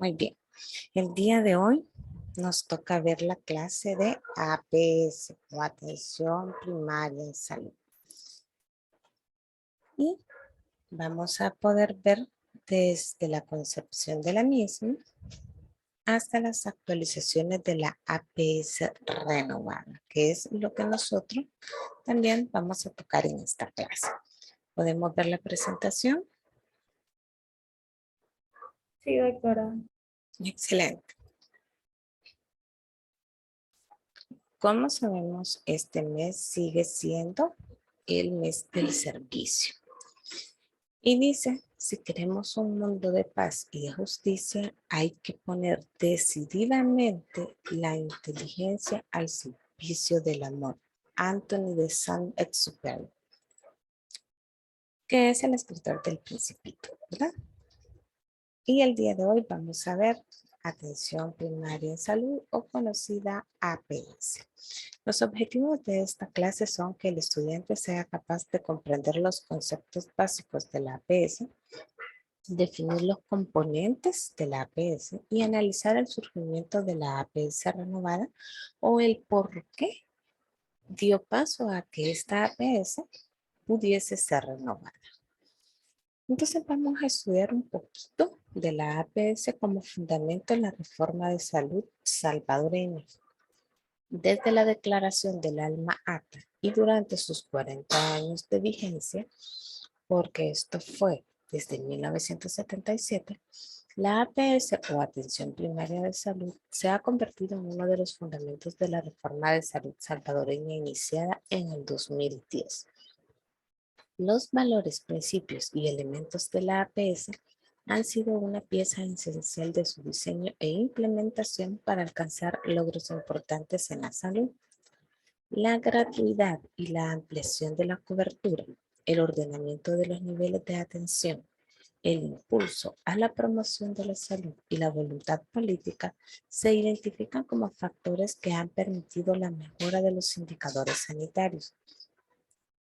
Muy bien. El día de hoy nos toca ver la clase de APS o Atención Primaria en Salud. Y vamos a poder ver desde la concepción de la misma hasta las actualizaciones de la APS renovada, que es lo que nosotros también vamos a tocar en esta clase. ¿Podemos ver la presentación? Sí, doctora. Excelente. Como sabemos, este mes sigue siendo el mes del servicio. Y dice, si queremos un mundo de paz y de justicia, hay que poner decididamente la inteligencia al servicio del amor. Anthony de Saint-Exupéry, que es el escritor del Principito, ¿verdad? Y el día de hoy vamos a ver Atención Primaria en Salud o conocida APS. Los objetivos de esta clase son que el estudiante sea capaz de comprender los conceptos básicos de la APS, definir los componentes de la APS y analizar el surgimiento de la APS renovada o el por qué dio paso a que esta APS pudiese ser renovada. Entonces vamos a estudiar un poquito de la APS como fundamento en la reforma de salud salvadoreña. Desde la declaración del Alma Ata y durante sus 40 años de vigencia, porque esto fue desde 1977, la APS o Atención Primaria de Salud se ha convertido en uno de los fundamentos de la reforma de salud salvadoreña iniciada en el 2010. Los valores, principios y elementos de la APS han sido una pieza esencial de su diseño e implementación para alcanzar logros importantes en la salud. La gratuidad y la ampliación de la cobertura, el ordenamiento de los niveles de atención, el impulso a la promoción de la salud y la voluntad política se identifican como factores que han permitido la mejora de los indicadores sanitarios,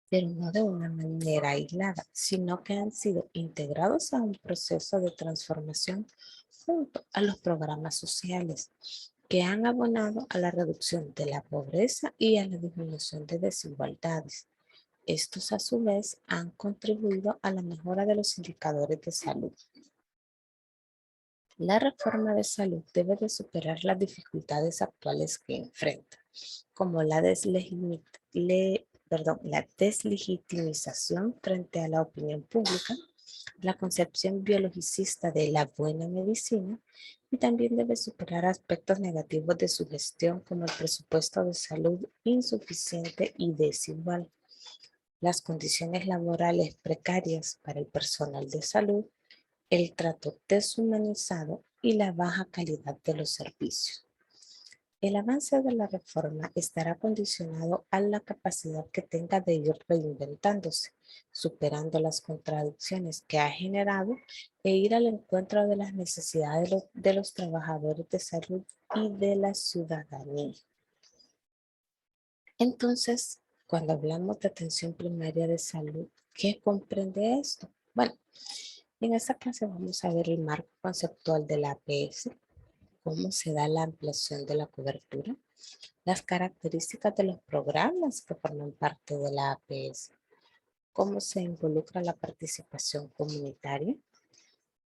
pero no de una manera aislada, sino que han sido integrados a un proceso de transformación junto a los programas sociales que han abonado a la reducción de la pobreza y a la disminución de desigualdades. Estos a su vez han contribuido a la mejora de los indicadores de salud. La reforma de salud debe de superar las dificultades actuales que enfrenta, como la deslegitimización frente a la opinión pública, la concepción biologicista de la buena medicina y también debe superar aspectos negativos de su gestión como el presupuesto de salud insuficiente y desigual, las condiciones laborales precarias para el personal de salud, el trato deshumanizado y la baja calidad de los servicios. El avance de la reforma estará condicionado a la capacidad que tenga de ir reinventándose, superando las contradicciones que ha generado e ir al encuentro de las necesidades de los trabajadores de salud y de la ciudadanía. Entonces, cuando hablamos de atención primaria de salud, ¿qué comprende esto? Bueno, en esta clase vamos a ver el marco conceptual de la APS, cómo se da la ampliación de la cobertura, las características de los programas que forman parte de la APS, cómo se involucra la participación comunitaria,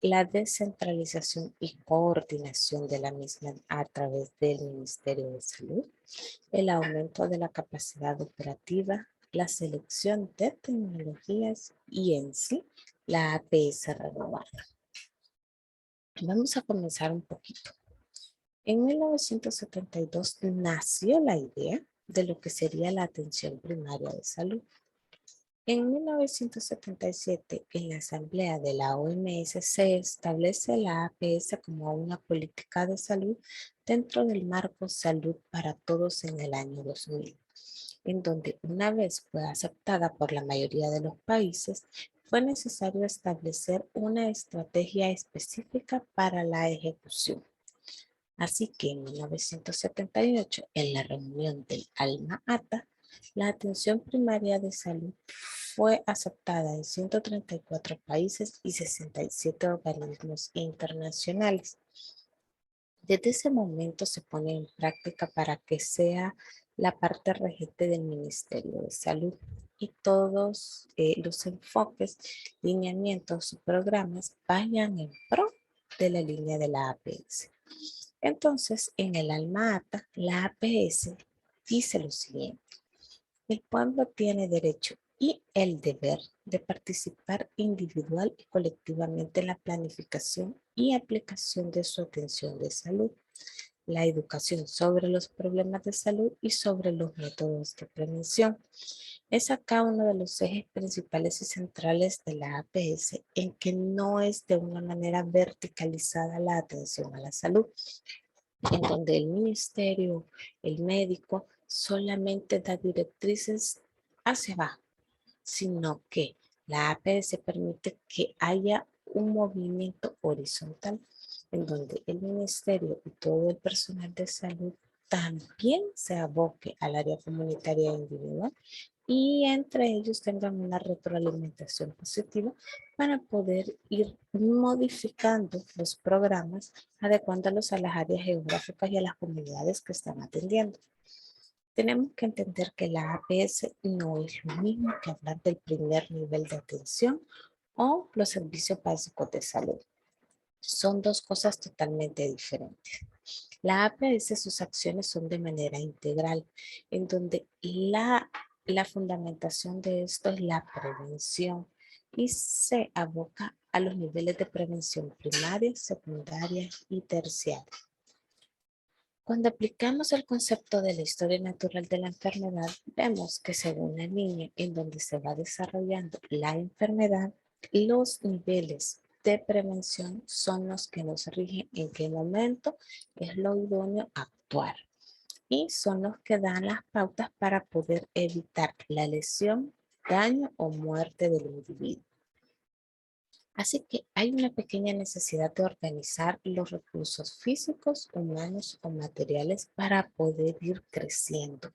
la descentralización y coordinación de la misma a través del Ministerio de Salud, el aumento de la capacidad operativa, la selección de tecnologías y en sí la APS renovada. Vamos a comenzar un poquito. En 1972 nació la idea de lo que sería la atención primaria de salud. En 1977, en la Asamblea de la OMS se establece la APS como una política de salud dentro del marco Salud para Todos en el año 2000, en donde una vez fue aceptada por la mayoría de los países, fue necesario establecer una estrategia específica para la ejecución. Así que en 1978, en la reunión del Alma Ata, La atención primaria de salud fue aceptada en 134 países y 67 organismos internacionales. Desde ese momento se pone en práctica para que sea la parte regente del Ministerio de Salud y todos los enfoques, lineamientos y programas vayan en pro de la línea de la APS. Entonces, en el alma ata, la APS dice lo siguiente: el pueblo tiene derecho y el deber de participar individual y colectivamente en la planificación y aplicación de su atención de salud, la educación sobre los problemas de salud y sobre los métodos de prevención. Es acá uno de los ejes principales y centrales de la APS, en que no es de una manera verticalizada la atención a la salud, en donde el ministerio, el médico, solamente da directrices hacia abajo, sino que la APS permite que haya un movimiento horizontal en donde el ministerio y todo el personal de salud también se aboque al área comunitaria e individual y entre ellos tengan una retroalimentación positiva para poder ir modificando los programas, adecuándolos a las áreas geográficas y a las comunidades que están atendiendo. Tenemos que entender que la APS no es lo mismo que hablar del primer nivel de atención o los servicios básicos de salud. Son dos cosas totalmente diferentes. La APS, sus acciones son de manera integral, en donde la fundamentación de esto es la prevención y se aboca a los niveles de prevención primaria, secundaria y terciaria. Cuando aplicamos el concepto de la historia natural de la enfermedad, vemos que según la línea en donde se va desarrollando la enfermedad, los niveles de prevención son los que nos rigen en qué momento es lo idóneo actuar y son los que dan las pautas para poder evitar la lesión, daño o muerte del individuo. Así que hay una pequeña necesidad de organizar los recursos físicos, humanos o materiales para poder ir creciendo,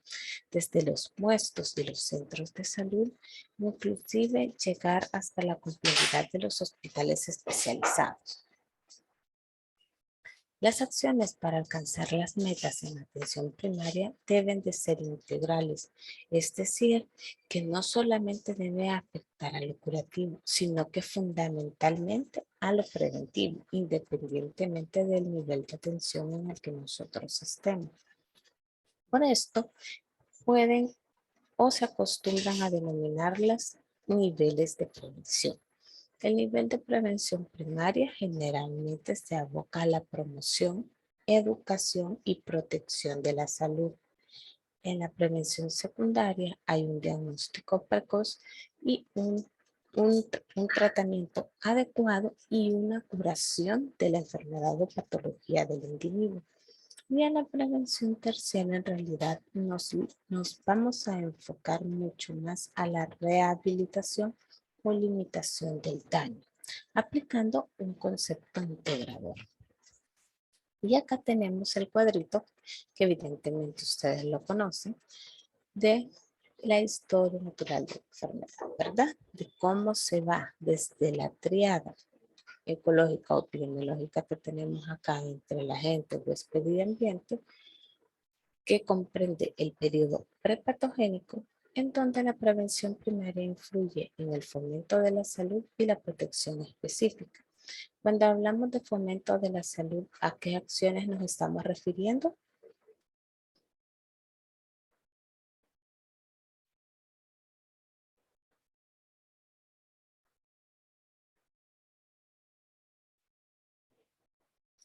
desde los puestos de los centros de salud, inclusive llegar hasta la complejidad de los hospitales especializados. Las acciones para alcanzar las metas en atención primaria deben de ser integrales, es decir, que no solamente debe afectar a lo curativo, sino que fundamentalmente a lo preventivo, independientemente del nivel de atención en el que nosotros estemos. Por esto, pueden o se acostumbran a denominarlas niveles de prevención. El nivel de prevención primaria generalmente se aboca a la promoción, educación y protección de la salud. En la prevención secundaria hay un diagnóstico precoz y un tratamiento adecuado y una curación de la enfermedad o patología del individuo. Y en la prevención terciaria en realidad nos vamos a enfocar mucho más a la rehabilitación o limitación del daño, aplicando un concepto integrador. Y acá tenemos el cuadrito, que evidentemente ustedes lo conocen, de la historia natural de la enfermedad, ¿verdad? De cómo se va desde la triada ecológica o epidemiológica que tenemos acá entre la gente, huésped y ambiente, que comprende el periodo prepatogénico, en donde la prevención primaria influye en el fomento de la salud y la protección específica. Cuando hablamos de fomento de la salud, ¿a qué acciones nos estamos refiriendo?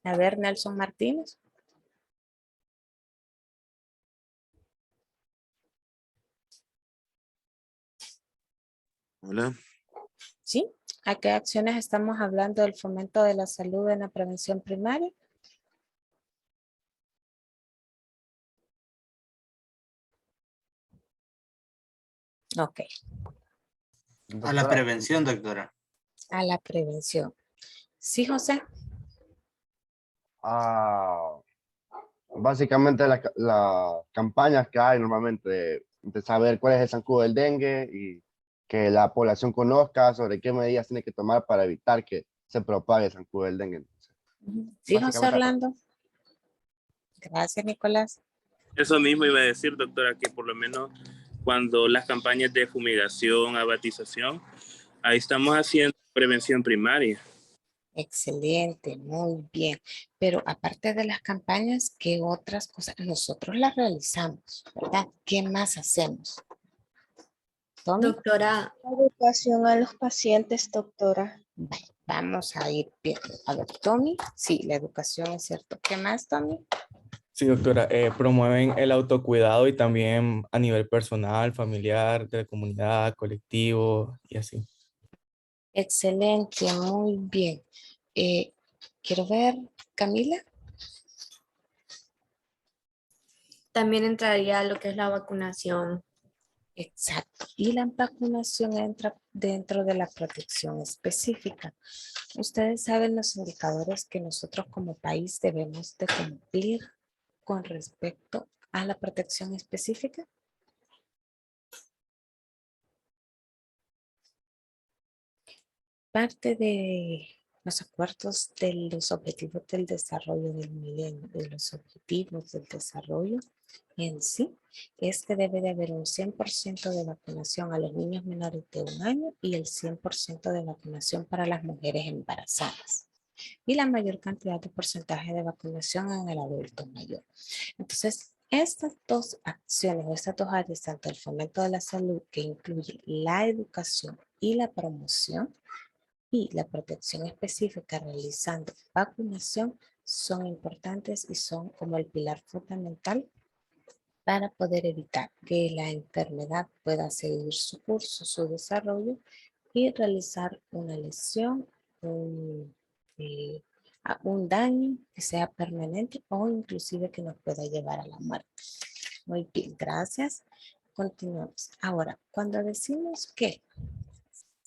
A ver, Nelson Martínez. Hola. ¿Sí? ¿A qué acciones estamos hablando del fomento de la salud en la prevención primaria? Ok, A la Doctora, prevención, doctora. a la prevención. ¿Sí, José? ah, básicamente las campañas que hay normalmente de saber cuál es el zancudo del dengue y que la población conozca sobre qué medidas tiene que tomar para evitar que se propague el zancudo del dengue. Sí, José Básicamente, Orlando. Gracias, Nicolás. Eso mismo iba a decir, doctora, que por lo menos cuando las campañas de fumigación, abatización, ahí estamos haciendo prevención primaria. Excelente, muy bien. Pero aparte de las campañas, ¿qué otras cosas? Nosotros las realizamos, ¿verdad? ¿Qué más hacemos? Tommy, Doctora, Educación a los pacientes, doctora. vamos a ir bien. A ver, Tommy, sí, la educación es cierto. ¿Qué más, Tommy? Sí, doctora, promueven el autocuidado y también a nivel personal, familiar, de la comunidad, colectivo y así. Excelente, muy bien. Quiero ver, Camila. también entraría lo que es la vacunación. Exacto. Y la vacunación entra dentro de la protección específica. Ustedes saben los indicadores que nosotros como país debemos de cumplir con respecto a la protección específica. Parte de los acuerdos de los objetivos del desarrollo del milenio, de los objetivos del desarrollo en sí, es que debe de haber un 100% de vacunación a los niños menores de 1 año y el 100% de vacunación para las mujeres embarazadas. Y la mayor cantidad de porcentaje de vacunación en el adulto mayor. Entonces, estas dos acciones, estas dos áreas, tanto el fomento de la salud, que incluye la educación y la promoción, y la protección específica realizando vacunación, son importantes y son como el pilar fundamental para poder evitar que la enfermedad pueda seguir su curso, su desarrollo y realizar una lesión, un daño que sea permanente o inclusive que nos pueda llevar a la muerte. Muy bien, gracias. Continuamos. Ahora, cuando decimos que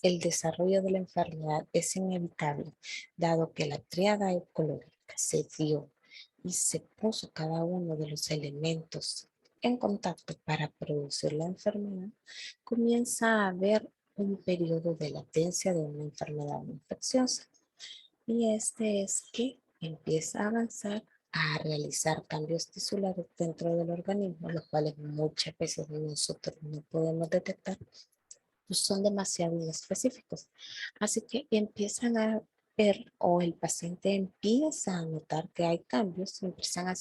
el desarrollo de la enfermedad es inevitable, dado que la tríada ecológica se dio y se puso cada uno de los elementos en contacto para producir la enfermedad, comienza a haber un periodo de latencia de una enfermedad infecciosa. Y este es que empieza a avanzar a realizar cambios tisulares dentro del organismo, los cuales muchas veces nosotros no podemos detectar, pues son demasiado inespecíficos. Así que empiezan a ver o el paciente empieza a notar que hay cambios, empiezan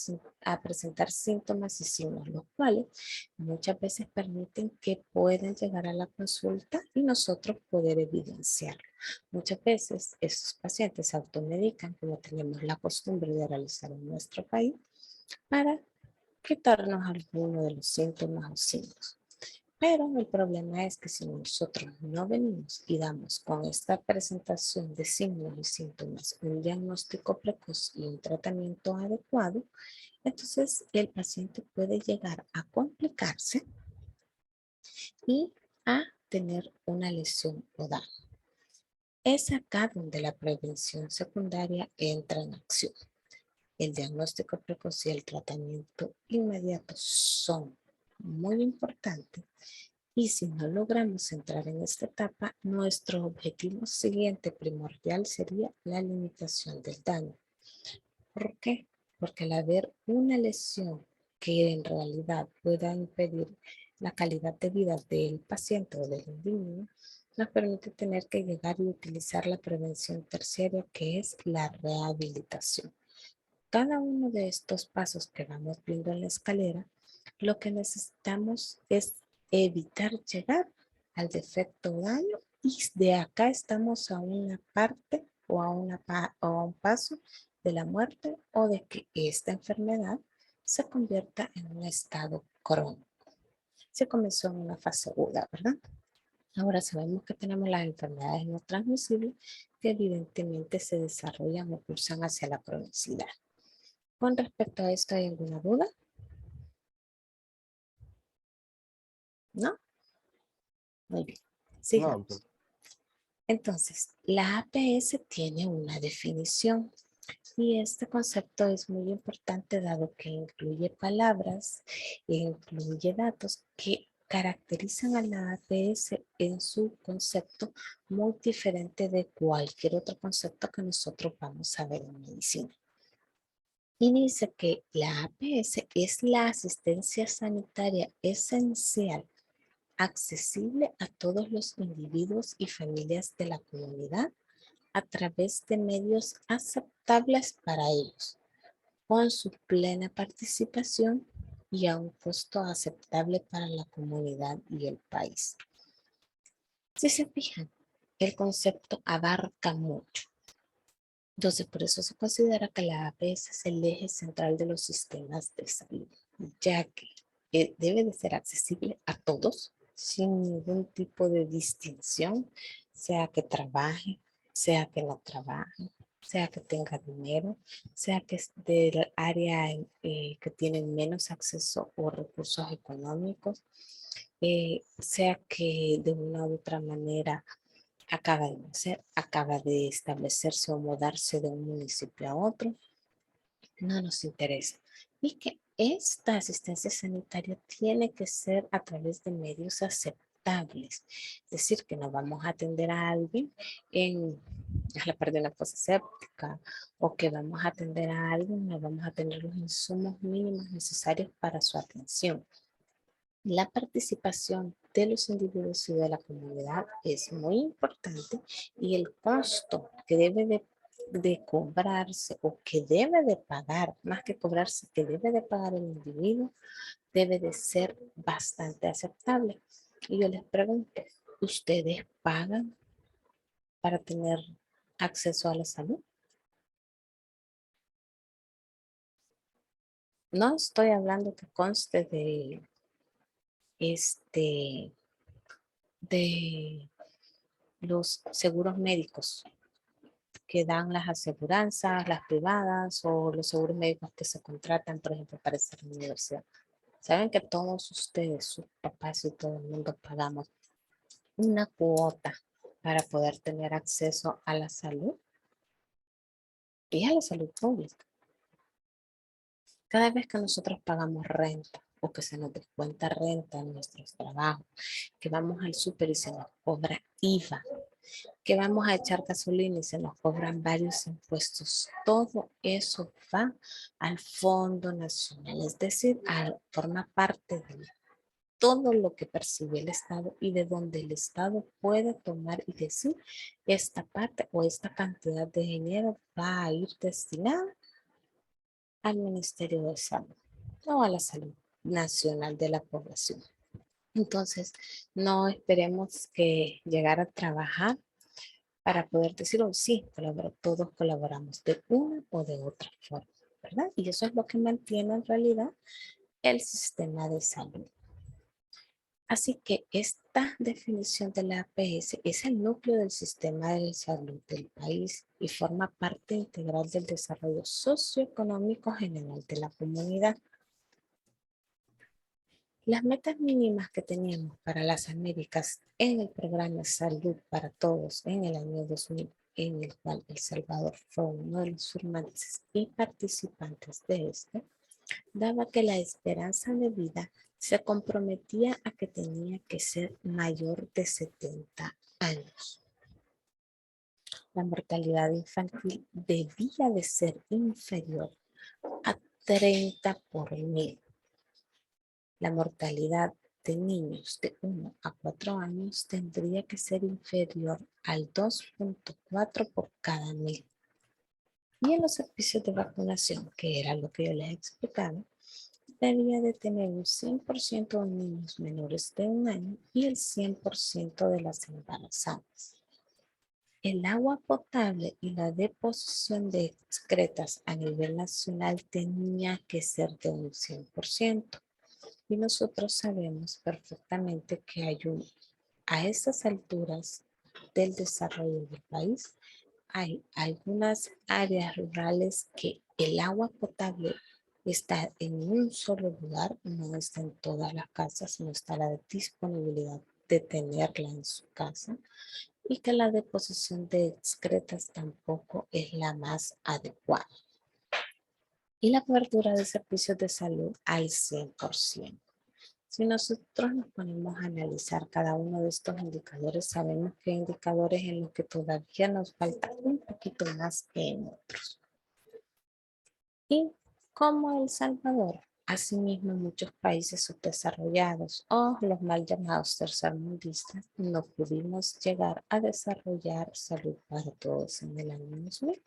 a presentar síntomas y signos, los cuales muchas veces permiten que puedan llegar a la consulta y nosotros poder evidenciarlo. Muchas veces esos pacientes se automedican, como tenemos la costumbre de realizar en nuestro país, para quitarnos alguno de los síntomas o signos. Pero el problema es que si nosotros no venimos y damos con esta presentación de signos y síntomas un diagnóstico precoz y un tratamiento adecuado, entonces el paciente puede llegar a complicarse y a tener una lesión o daño. Es acá donde la prevención secundaria entra en acción. El diagnóstico precoz y el tratamiento inmediato son muy importantes. Y si no logramos entrar en esta etapa, nuestro objetivo siguiente primordial sería la limitación del daño. ¿Por qué? Porque al haber una lesión que en realidad pueda impedir la calidad de vida del paciente o del individuo, nos permite tener que llegar y utilizar la prevención terciaria, que es la rehabilitación. Cada uno de estos pasos que vamos viendo en la escalera, lo que necesitamos es evitar llegar al defecto o daño, y de acá estamos a una parte o a un paso de la muerte o de que esta enfermedad se convierta en un estado crónico. Se comenzó en una fase aguda, ¿verdad? Ahora sabemos que tenemos las enfermedades no transmisibles que evidentemente se desarrollan o cursan hacia la cronicidad. Con respecto a esto, ¿hay alguna duda? ¿No? Muy bien. No, Sigamos. Entonces, la APS tiene una definición y este concepto es muy importante dado que incluye palabras e incluye datos que caracterizan a la APS en su concepto muy diferente de cualquier otro concepto que nosotros vamos a ver en medicina. Y dice que la APS es la asistencia sanitaria esencial, accesible a todos los individuos y familias de la comunidad a través de medios aceptables para ellos, con su plena participación y a un costo aceptable para la comunidad y el país. Si se fijan, el concepto abarca mucho. Entonces, por eso se considera que la APS es el eje central de los sistemas de salud, ya que debe de ser accesible a todos, sin ningún tipo de distinción, sea que trabaje, sea que no trabaje, sea que tenga dinero, sea que es del área que tienen menos acceso o recursos económicos, sea que de una u otra manera acaba de establecerse o mudarse de un municipio a otro, no nos interesa. Y que esta asistencia sanitaria tiene que ser a través de medios aceptables. Es decir, que no vamos a atender a alguien a la par de una fosa séptica, o que vamos a atender a alguien, no vamos a tener los insumos mínimos necesarios para su atención. La participación de los individuos y de la comunidad es muy importante, y el costo que debe de cobrarse o que debe de pagar, más que cobrarse, que debe de pagar el individuo, debe de ser bastante aceptable. Y yo les pregunto, ¿ustedes pagan para tener acceso a la salud? No estoy hablando que conste de los seguros médicos que dan las aseguranzas, las privadas, o los seguros médicos que se contratan, por ejemplo, para estar en la universidad. Saben que todos ustedes, sus papás y todo el mundo pagamos una cuota para poder tener acceso a la salud y a la salud pública. Cada vez que nosotros pagamos renta o que se nos descuenta renta en nuestros trabajos, que vamos al súper y se nos cobra IVA, que vamos a echar gasolina y se nos cobran varios impuestos, todo eso va al Fondo Nacional, es decir, forma parte de todo lo que percibe el Estado y de donde el Estado puede tomar y decir: esta parte o esta cantidad de dinero va a ir destinada al Ministerio de Salud o a la salud nacional de la población. Entonces, no esperemos que llegar a trabajar para poder decir, oh, sí, todos colaboramos de una o de otra forma, ¿verdad? Y eso es lo que mantiene en realidad el sistema de salud. Así que esta definición de la APS es el núcleo del sistema de salud del país y forma parte integral del desarrollo socioeconómico general de la comunidad. Las metas mínimas que teníamos para las Américas en el programa Salud para Todos en el año 2000, en el cual El Salvador fue uno de los firmantes y participantes de este, daba que la esperanza de vida se comprometía a que tenía que ser mayor de 70 años. La mortalidad infantil debía de ser inferior a 30 por 1000. La mortalidad de niños de 1 a 4 años tendría que ser inferior al 2.4 por cada 1000. Y en los servicios de vacunación, que era lo que yo les explicaba, debía de tener un 100% de niños menores de 1 año y el 100% de las embarazadas. El agua potable y la deposición de excretas a nivel nacional tenía que ser de un 100%. Y nosotros sabemos perfectamente que a estas alturas del desarrollo del país, hay algunas áreas rurales que el agua potable está en un solo lugar, no está en todas las casas, no está la disponibilidad de tenerla en su casa, y que la deposición de excretas tampoco es la más adecuada. Y la cobertura de servicios de salud al 100%. Si nosotros nos ponemos a analizar cada uno de estos indicadores, sabemos que hay indicadores en los que todavía nos falta un poquito más que en otros. Y como El Salvador, asimismo muchos países subdesarrollados o los mal llamados tercermundistas, no pudimos llegar a desarrollar salud para todos en el año 2000.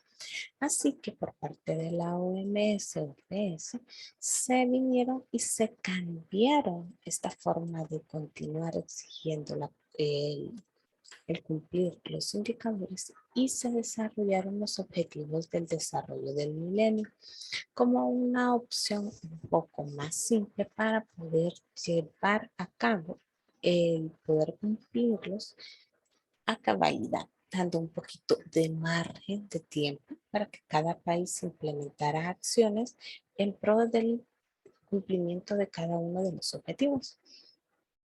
Así que por parte de la OMS, OPS, se vinieron y se cambiaron esta forma de continuar exigiendo el cumplir los indicadores y se desarrollaron los objetivos del desarrollo del milenio como una opción un poco más simple para poder llevar a cabo el poder cumplirlos a cabalidad, dando un poquito de margen de tiempo para que cada país implementara acciones en pro del cumplimiento de cada uno de los objetivos.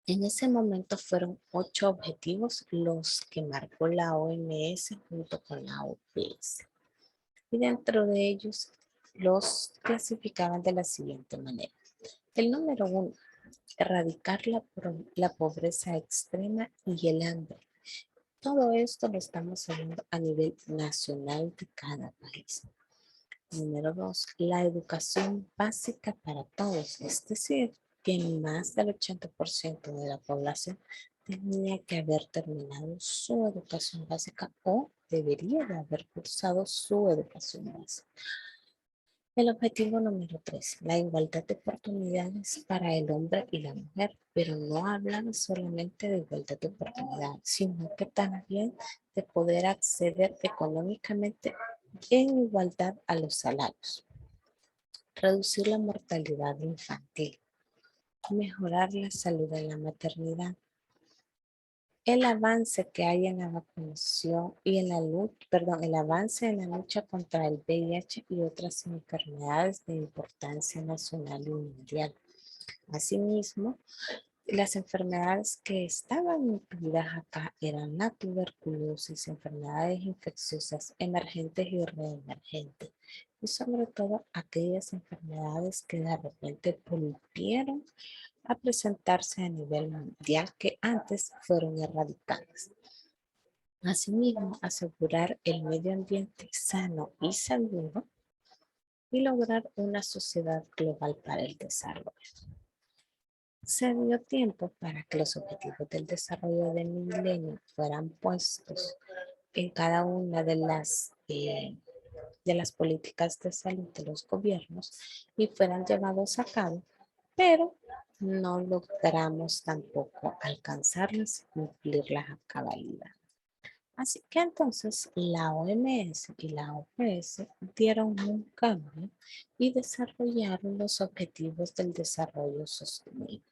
En ese momento fueron 8 objetivos los que marcó la OMS junto con la OPS. Y dentro de ellos los clasificaban de la siguiente manera. El número 1, erradicar la pobreza extrema y el hambre. Todo esto lo estamos hablando a nivel nacional de cada país. Número 2, la educación básica para todos, es decir, que más del 80% de la población tenía que haber terminado su educación básica o debería de haber cursado su educación básica. El objetivo número 3, la igualdad de oportunidades para el hombre y la mujer, pero no hablan solamente de igualdad de oportunidades, sino que también de poder acceder económicamente en igualdad a los salarios. Reducir la mortalidad infantil, mejorar la salud en la maternidad, el avance que hay en la vacunación y en la el avance en la lucha contra el VIH y otras enfermedades de importancia nacional y mundial. Asimismo, las enfermedades que estaban incluidas acá eran la tuberculosis, enfermedades infecciosas emergentes y reemergentes, y sobre todo aquellas enfermedades que de repente volvieron a presentarse a nivel mundial que antes fueron erradicadas. Asimismo, asegurar el medio ambiente sano y seguro y lograr una sociedad global para el desarrollo. Se dio tiempo para que los objetivos del desarrollo del milenio fueran puestos en cada una de las políticas de salud de los gobiernos y fueran llevados a cabo, pero no logramos tampoco alcanzarlas y cumplirlas a cabalidad. Así que entonces la OMS y la OPS dieron un cambio y desarrollaron los objetivos del desarrollo sostenible.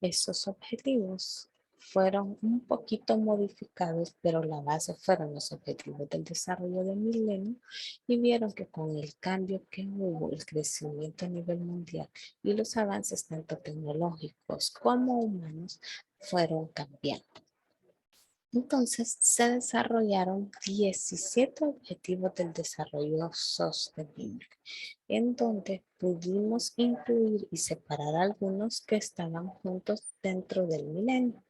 Esos objetivos fueron un poquito modificados, pero la base fueron los objetivos del desarrollo del milenio y vieron que con el cambio que hubo, el crecimiento a nivel mundial y los avances tanto tecnológicos como humanos fueron cambiando. Entonces se desarrollaron 17 objetivos del desarrollo sostenible, en donde pudimos incluir y separar algunos que estaban juntos dentro del milenio.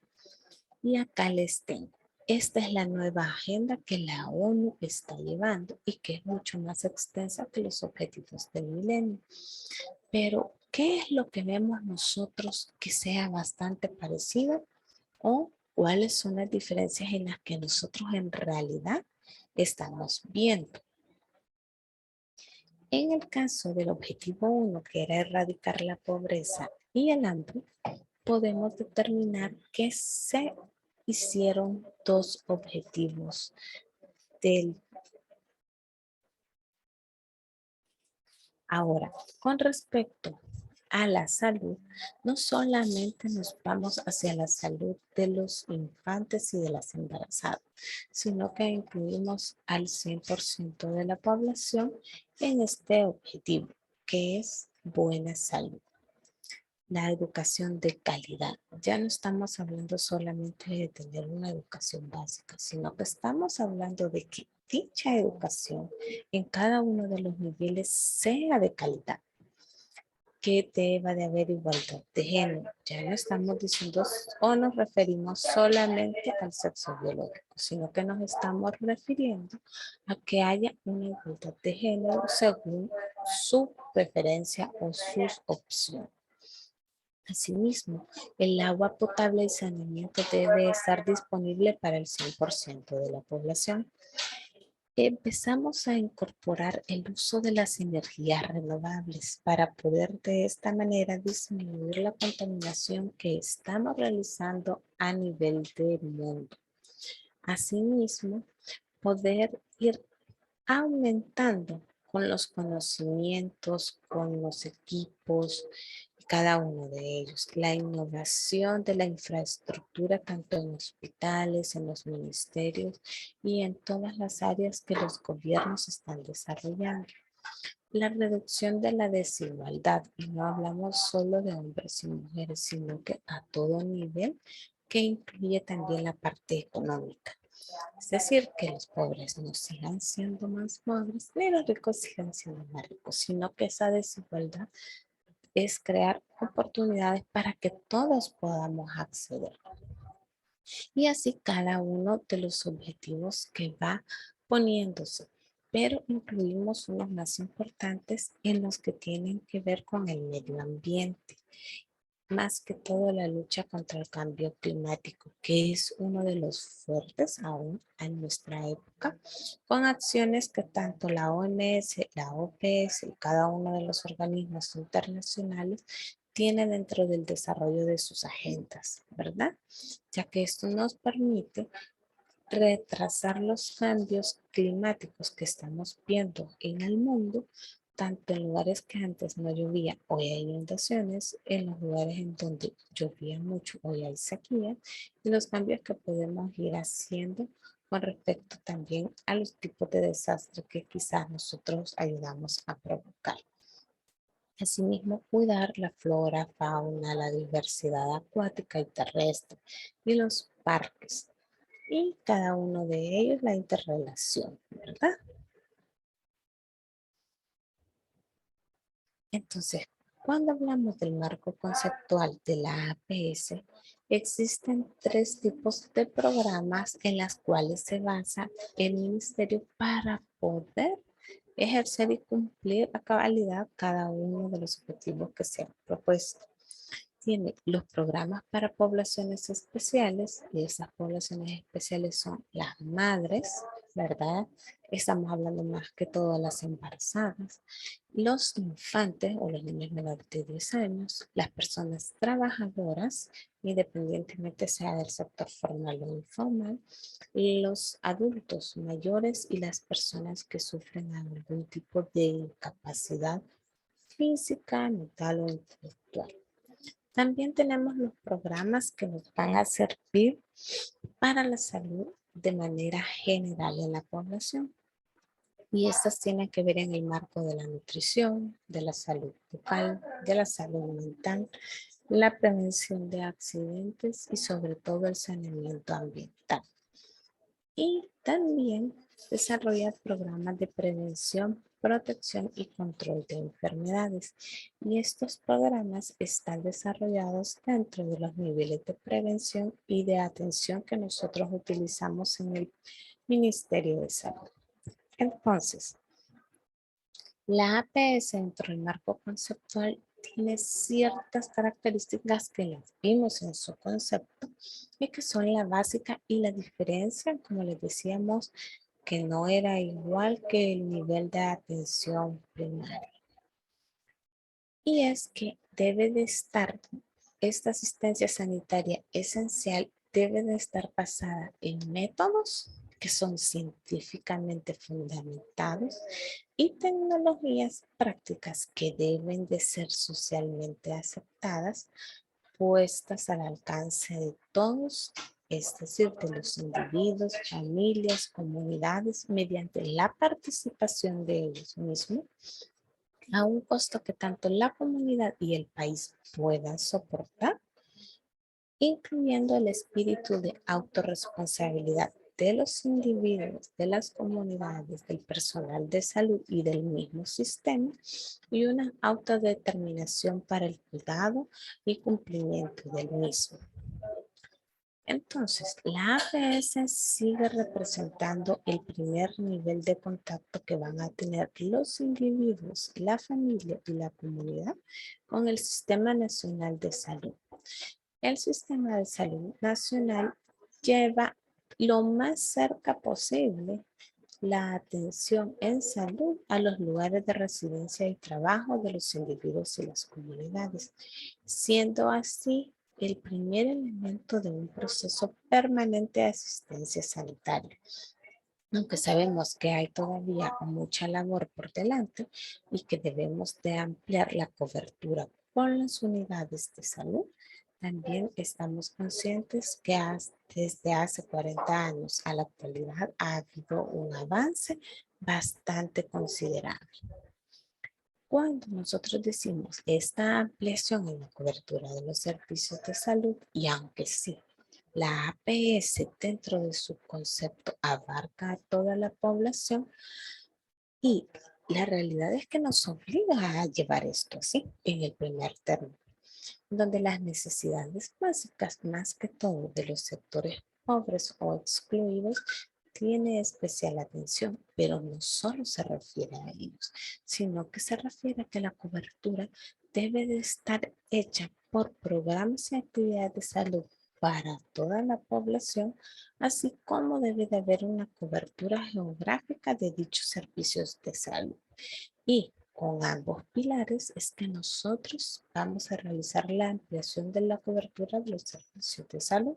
Y acá les tengo. Esta es la nueva agenda que la ONU está llevando y que es mucho más extensa que los objetivos del milenio. Pero, ¿qué es lo que vemos nosotros que sea bastante parecido o cuáles son las diferencias en las que nosotros en realidad estamos viendo? En el caso del objetivo 1, que era erradicar la pobreza y el hambre, podemos determinar que se hicieron 2 objetivos del. Ahora, con respecto a la salud, no solamente nos vamos hacia la salud de los infantes y de las embarazadas, sino que incluimos al 100% de la población en este objetivo, que es buena salud. La educación de calidad. Ya no estamos hablando solamente de tener una educación básica, sino que estamos hablando de que dicha educación en cada uno de los niveles sea de calidad. que deba de haber igualdad de género. Ya no estamos diciendo o nos referimos solamente al sexo biológico, sino que nos estamos refiriendo a que haya una igualdad de género según su preferencia o sus opciones. Asimismo, el agua potable y saneamiento debe estar disponible para el 100% de la población. Empezamos a incorporar el uso de las energías renovables para poder de esta manera disminuir la contaminación que estamos realizando a nivel del mundo. Asimismo, poder ir aumentando con los conocimientos, con los equipos, cada uno de ellos. La innovación de la infraestructura, tanto en hospitales, en los ministerios y en todas las áreas que los gobiernos están desarrollando. La reducción de la desigualdad, y no hablamos solo de hombres y mujeres, sino que a todo nivel, que incluye también la parte económica. Es decir, que los pobres no sigan siendo más pobres, ni los ricos sigan siendo más ricos, sino que esa desigualdad es crear oportunidades para que todos podamos acceder. Y así cada uno de los objetivos que va poniéndose. Pero incluimos unos más importantes en los que tienen que ver con el medio ambiente. Más que todo la lucha contra el cambio climático, que es uno de los fuertes aún en nuestra época, con acciones que tanto la OMS, la OPS y cada uno de los organismos internacionales tiene dentro del desarrollo de sus agendas, ¿verdad? Ya que esto nos permite retrasar los cambios climáticos que estamos viendo en el mundo, tanto en lugares que antes no llovía, hoy hay inundaciones, en los lugares en donde llovía mucho, hoy hay sequía, y los cambios que podemos ir haciendo con respecto también a los tipos de desastres que quizás nosotros ayudamos a provocar. Asimismo, cuidar la flora, fauna, la diversidad acuática y terrestre y los parques. Y cada uno de ellos la interrelación, ¿verdad? Entonces, cuando hablamos del marco conceptual de la APS, existen 3 tipos de programas en las cuales se basa el ministerio para poder ejercer y cumplir a cabalidad cada uno de los objetivos que se han propuesto. Tiene los programas para poblaciones especiales, y esas poblaciones especiales son las madres, ¿verdad? Estamos hablando más que todo de las embarazadas, los infantes o los niños menores de 10 años, las personas trabajadoras, independientemente sea del sector formal o informal, los adultos mayores y las personas que sufren algún tipo de incapacidad física, mental o intelectual. También tenemos los programas que nos van a servir para la salud de manera general en la población. Y estas tienen que ver en el marco de la nutrición, de la salud bucal, de la salud mental, la prevención de accidentes y sobre todo el saneamiento ambiental. Y también desarrollar programas de prevención, protección y control de enfermedades. Y estos programas están desarrollados dentro de los niveles de prevención y de atención que nosotros utilizamos en el Ministerio de Salud. Entonces, la APS dentro del marco conceptual tiene ciertas características que las vimos en su concepto y que son la básica y la diferencia, como les decíamos, que no era igual que el nivel de atención primaria. Y es que debe de estar, esta asistencia sanitaria esencial debe de estar basada en métodos que son científicamente fundamentados y tecnologías prácticas que deben de ser socialmente aceptadas, puestas al alcance de todos, es decir, de los individuos, familias, comunidades, mediante la participación de ellos mismos, a un costo que tanto la comunidad y el país puedan soportar, incluyendo el espíritu de autorresponsabilidad de los individuos, de las comunidades, del personal de salud y del mismo sistema, y una autodeterminación para el cuidado y cumplimiento del mismo. Entonces, la APS sigue representando el primer nivel de contacto que van a tener los individuos, la familia y la comunidad con el Sistema Nacional de Salud. El Sistema de Salud Nacional lleva lo más cerca posible la atención en salud a los lugares de residencia y trabajo de los individuos y las comunidades, siendo así el primer elemento de un proceso permanente de asistencia sanitaria. Aunque sabemos que hay todavía mucha labor por delante y que debemos de ampliar la cobertura con las unidades de salud, también estamos conscientes que desde hace 40 años a la actualidad ha habido un avance bastante considerable. Cuando nosotros decimos esta ampliación en la cobertura de los servicios de salud, y aunque sí, la APS dentro de su concepto abarca a toda la población, y la realidad es que nos obliga a llevar esto así en el primer término, donde las necesidades básicas más que todo de los sectores pobres o excluidos tiene especial atención, pero no solo se refiere a ellos, sino que se refiere a que la cobertura debe de estar hecha por programas y actividades de salud para toda la población, así como debe de haber una cobertura geográfica de dichos servicios de salud. Y con ambos pilares es que nosotros vamos a realizar la ampliación de la cobertura de los servicios de salud.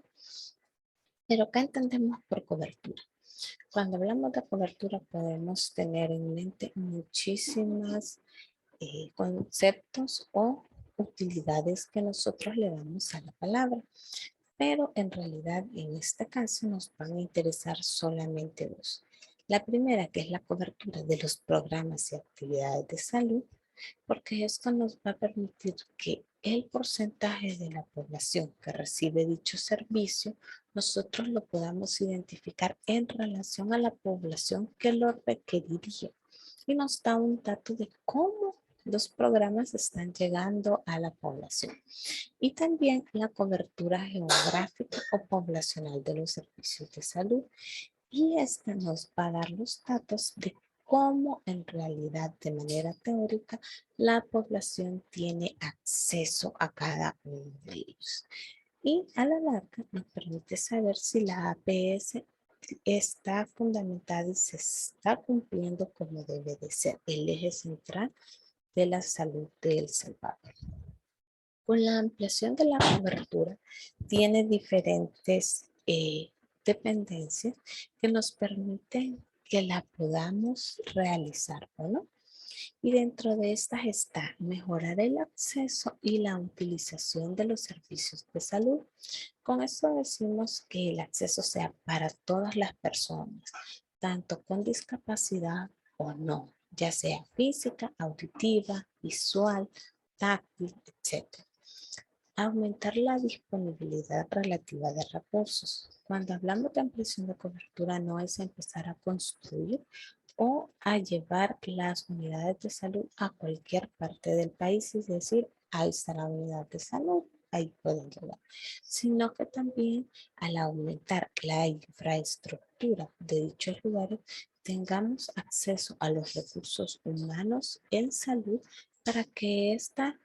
Pero ¿qué entendemos por cobertura? Cuando hablamos de cobertura podemos tener en mente muchísimas conceptos o utilidades que nosotros le damos a la palabra. Pero en realidad en este caso nos van a interesar solamente dos. La primera, que es la cobertura de los programas y actividades de salud, porque esto nos va a permitir que el porcentaje de la población que recibe dicho servicio, nosotros lo podamos identificar en relación a la población que lo requeriría. Y nos da un dato de cómo los programas están llegando a la población. Y también la cobertura geográfica o poblacional de los servicios de salud. Y esta nos va a dar los datos de cómo en realidad de manera teórica la población tiene acceso a cada uno de ellos. Y a la larga nos permite saber si la APS está fundamentada y se está cumpliendo como debe de ser el eje central de la salud de El Salvador. Con la ampliación de la cobertura tiene diferentes dependencias que nos permiten que la podamos realizar, ¿no? Y dentro de estas está mejorar el acceso y la utilización de los servicios de salud. Con eso decimos que el acceso sea para todas las personas, tanto con discapacidad o no, ya sea física, auditiva, visual, táctil, etc. Aumentar la disponibilidad relativa de recursos. Cuando hablamos de ampliación de cobertura no es empezar a construir o a llevar las unidades de salud a cualquier parte del país, es decir, ahí está la unidad de salud, ahí pueden llegar, sino que también al aumentar la infraestructura de dichos lugares, tengamos acceso a los recursos humanos en salud para que esta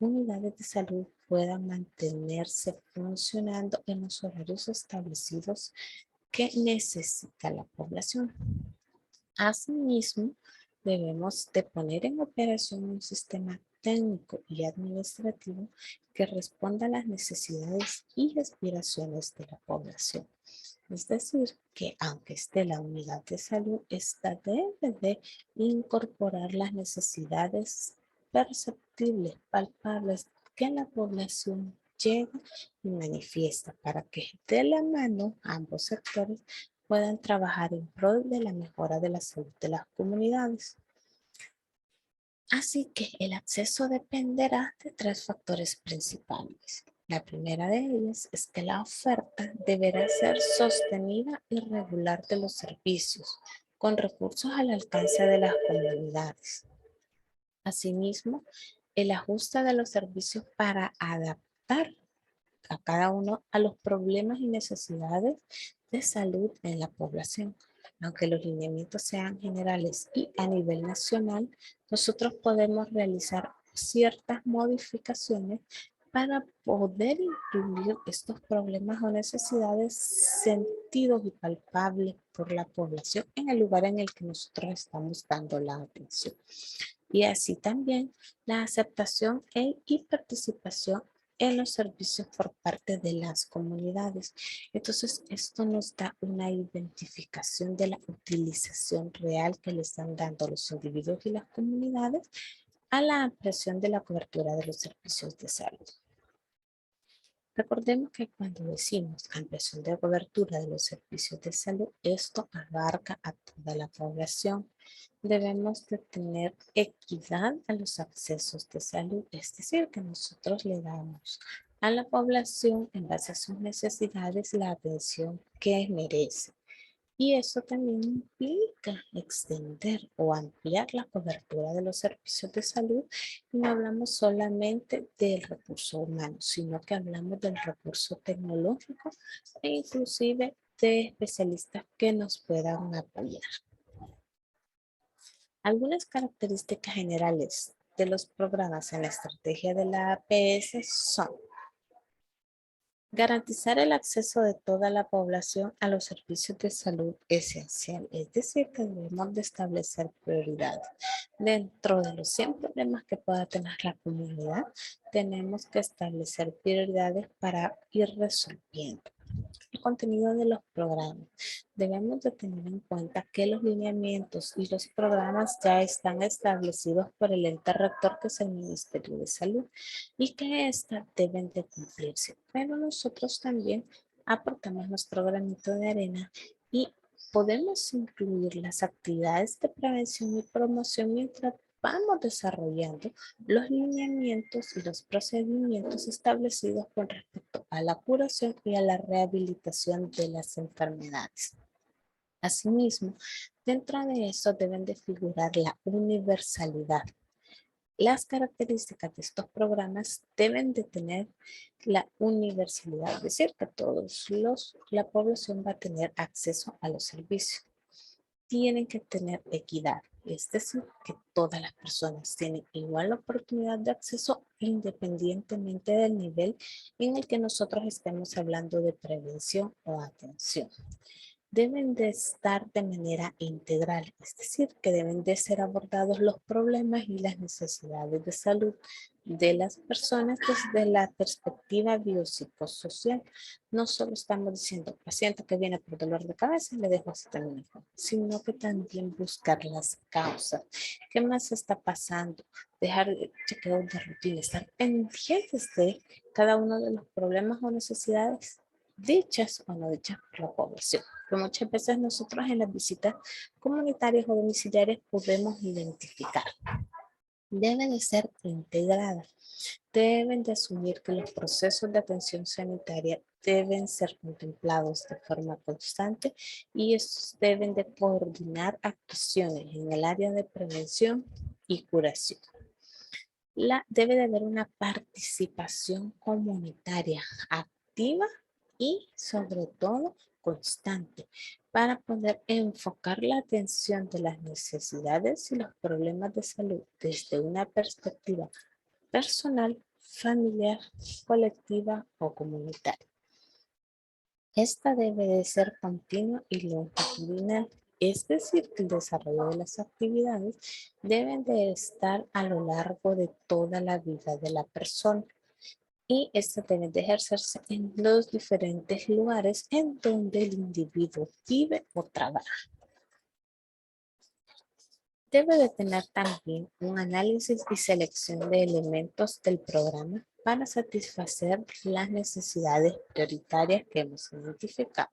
unidades de salud puedan mantenerse funcionando en los horarios establecidos que necesita la población. Asimismo, debemos de poner en operación un sistema técnico y administrativo que responda a las necesidades y aspiraciones de la población. Es decir, que aunque esté la unidad de salud, esta debe de incorporar las necesidades perceptibles, palpables, que la población llega y manifiesta para que de la mano ambos sectores puedan trabajar en pro de la mejora de la salud de las comunidades. Así que el acceso dependerá de tres factores principales. La primera de ellas es que la oferta deberá ser sostenida y regular de los servicios, con recursos al alcance de las comunidades. Asimismo, el ajuste de los servicios para adaptar a cada uno a los problemas y necesidades de salud en la población. Aunque los lineamientos sean generales y a nivel nacional, nosotros podemos realizar ciertas modificaciones para poder incluir estos problemas o necesidades sentidos y palpables por la población en el lugar en el que nosotros estamos dando la atención. Y así también la aceptación y participación en los servicios por parte de las comunidades. Entonces, esto nos da una identificación de la utilización real que le están dando los individuos y las comunidades a la ampliación de la cobertura de los servicios de salud. Recordemos que cuando decimos ampliación de cobertura de los servicios de salud, esto abarca a toda la población. Debemos de tener equidad a los accesos de salud, es decir, que nosotros le damos a la población en base a sus necesidades la atención que merece. Y eso también implica extender o ampliar la cobertura de los servicios de salud. Y no hablamos solamente del recurso humano, sino que hablamos del recurso tecnológico e inclusive de especialistas que nos puedan apoyar. Algunas características generales de los programas en la estrategia de la APS son: garantizar el acceso de toda la población a los servicios de salud esencial, es decir, que debemos de establecer prioridades. Dentro de los 100 problemas que pueda tener la comunidad, tenemos que establecer prioridades para ir resolviendo. El contenido de los programas. Debemos de tener en cuenta que los lineamientos y los programas ya están establecidos por el ente rector, que es el Ministerio de Salud, y que éstas deben de cumplirse. Pero nosotros también aportamos nuestro granito de arena y podemos incluir las actividades de prevención y promoción mientras vamos desarrollando los lineamientos y los procedimientos establecidos con respecto a la curación y a la rehabilitación de las enfermedades. Asimismo, dentro de eso deben de figurar la universalidad. Las características de estos programas deben de tener la universalidad, es decir, que la población va a tener acceso a los servicios. Tienen que tener equidad, es decir, que todas las personas tienen igual oportunidad de acceso independientemente del nivel en el que nosotros estemos hablando de prevención o atención. Deben de estar de manera integral, es decir, que deben de ser abordados los problemas y las necesidades de salud de las personas desde la perspectiva biopsicosocial. No solo estamos diciendo paciente que viene por dolor de cabeza y le dejo acetaminofén, sino que también buscar las causas. ¿Qué más está pasando? Dejar chequeos de rutina, estar pendientes de cada uno de los problemas o necesidades dichas o no dichas por la población. Pero muchas veces nosotros en las visitas comunitarias o domiciliarias podemos identificar. Debe de ser integrada. Deben de asumir que los procesos de atención sanitaria deben ser contemplados de forma constante y estos deben de coordinar actuaciones en el área de prevención y curación. Debe de haber una participación comunitaria activa y sobre todo constante para poder enfocar la atención de las necesidades y los problemas de salud desde una perspectiva personal, familiar, colectiva o comunitaria. Esta debe de ser continua y longitudinal, es decir, que el desarrollo de las actividades deben de estar a lo largo de toda la vida de la persona. Y esto debe de ejercerse en los diferentes lugares en donde el individuo vive o trabaja. Debe de tener también un análisis y selección de elementos del programa para satisfacer las necesidades prioritarias que hemos identificado.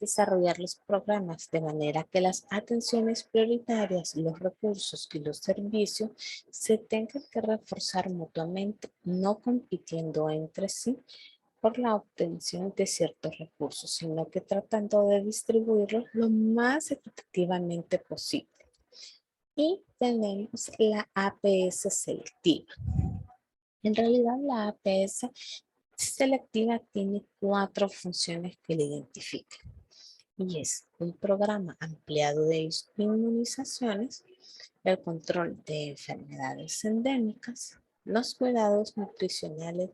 desarrollar los programas de manera que las atenciones prioritarias, los recursos y los servicios se tengan que reforzar mutuamente, no compitiendo entre sí por la obtención de ciertos recursos, sino que tratando de distribuirlos lo más equitativamente posible. Y tenemos la APS selectiva. En realidad, la APS selectiva tiene 4 funciones que le identifican. Y es un programa ampliado de inmunizaciones, el control de enfermedades endémicas, los cuidados nutricionales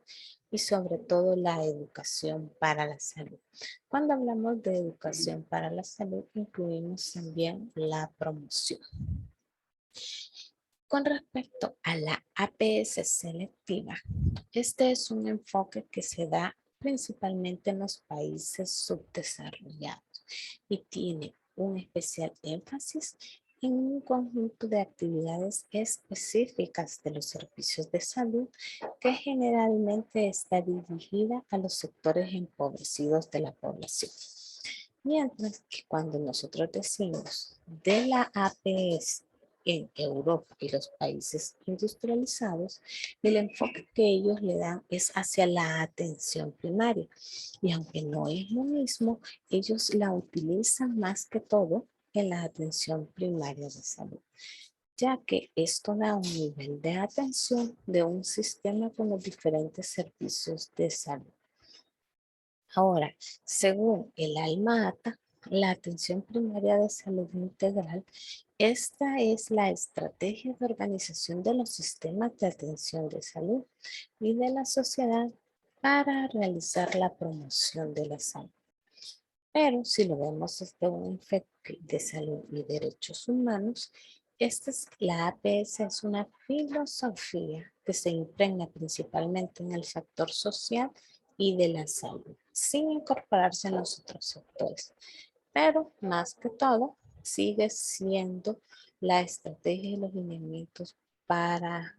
y sobre todo la educación para la salud. Cuando hablamos de educación para la salud, incluimos también la promoción. Con respecto a la APS selectiva, este es un enfoque que se da principalmente en los países subdesarrollados y tiene un especial énfasis en un conjunto de actividades específicas de los servicios de salud que generalmente está dirigida a los sectores empobrecidos de la población. Mientras que cuando nosotros decimos de la APS en Europa y los países industrializados, el enfoque que ellos le dan es hacia la atención primaria. Y aunque no es lo mismo, ellos la utilizan más que todo en la atención primaria de salud, ya que esto da un nivel de atención de un sistema con los diferentes servicios de salud. Ahora, según el ALMATA, la atención primaria de salud integral, esta es la estrategia de organización de los sistemas de atención de salud y de la sociedad para realizar la promoción de la salud. Pero si lo vemos desde un enfoque de salud y derechos humanos, la APS es una filosofía que se impregna principalmente en el factor social y de la salud, sin incorporarse en los otros sectores. Pero más que todo, sigue siendo la estrategia y los lineamientos para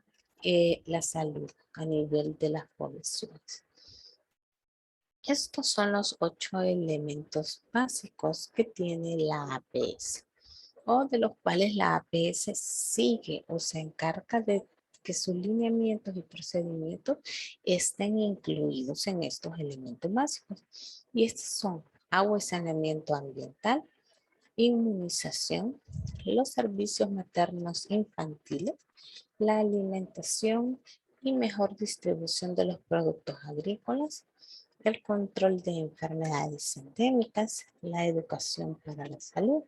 la salud a nivel de las poblaciones. Estos son los 8 elementos básicos que tiene la APS, o de los cuales la APS sigue o se encarga de que sus lineamientos y procedimientos estén incluidos en estos elementos básicos. Y estos son agua y saneamiento ambiental, inmunización, los servicios maternos infantiles, la alimentación y mejor distribución de los productos agrícolas, el control de enfermedades endémicas, la educación para la salud,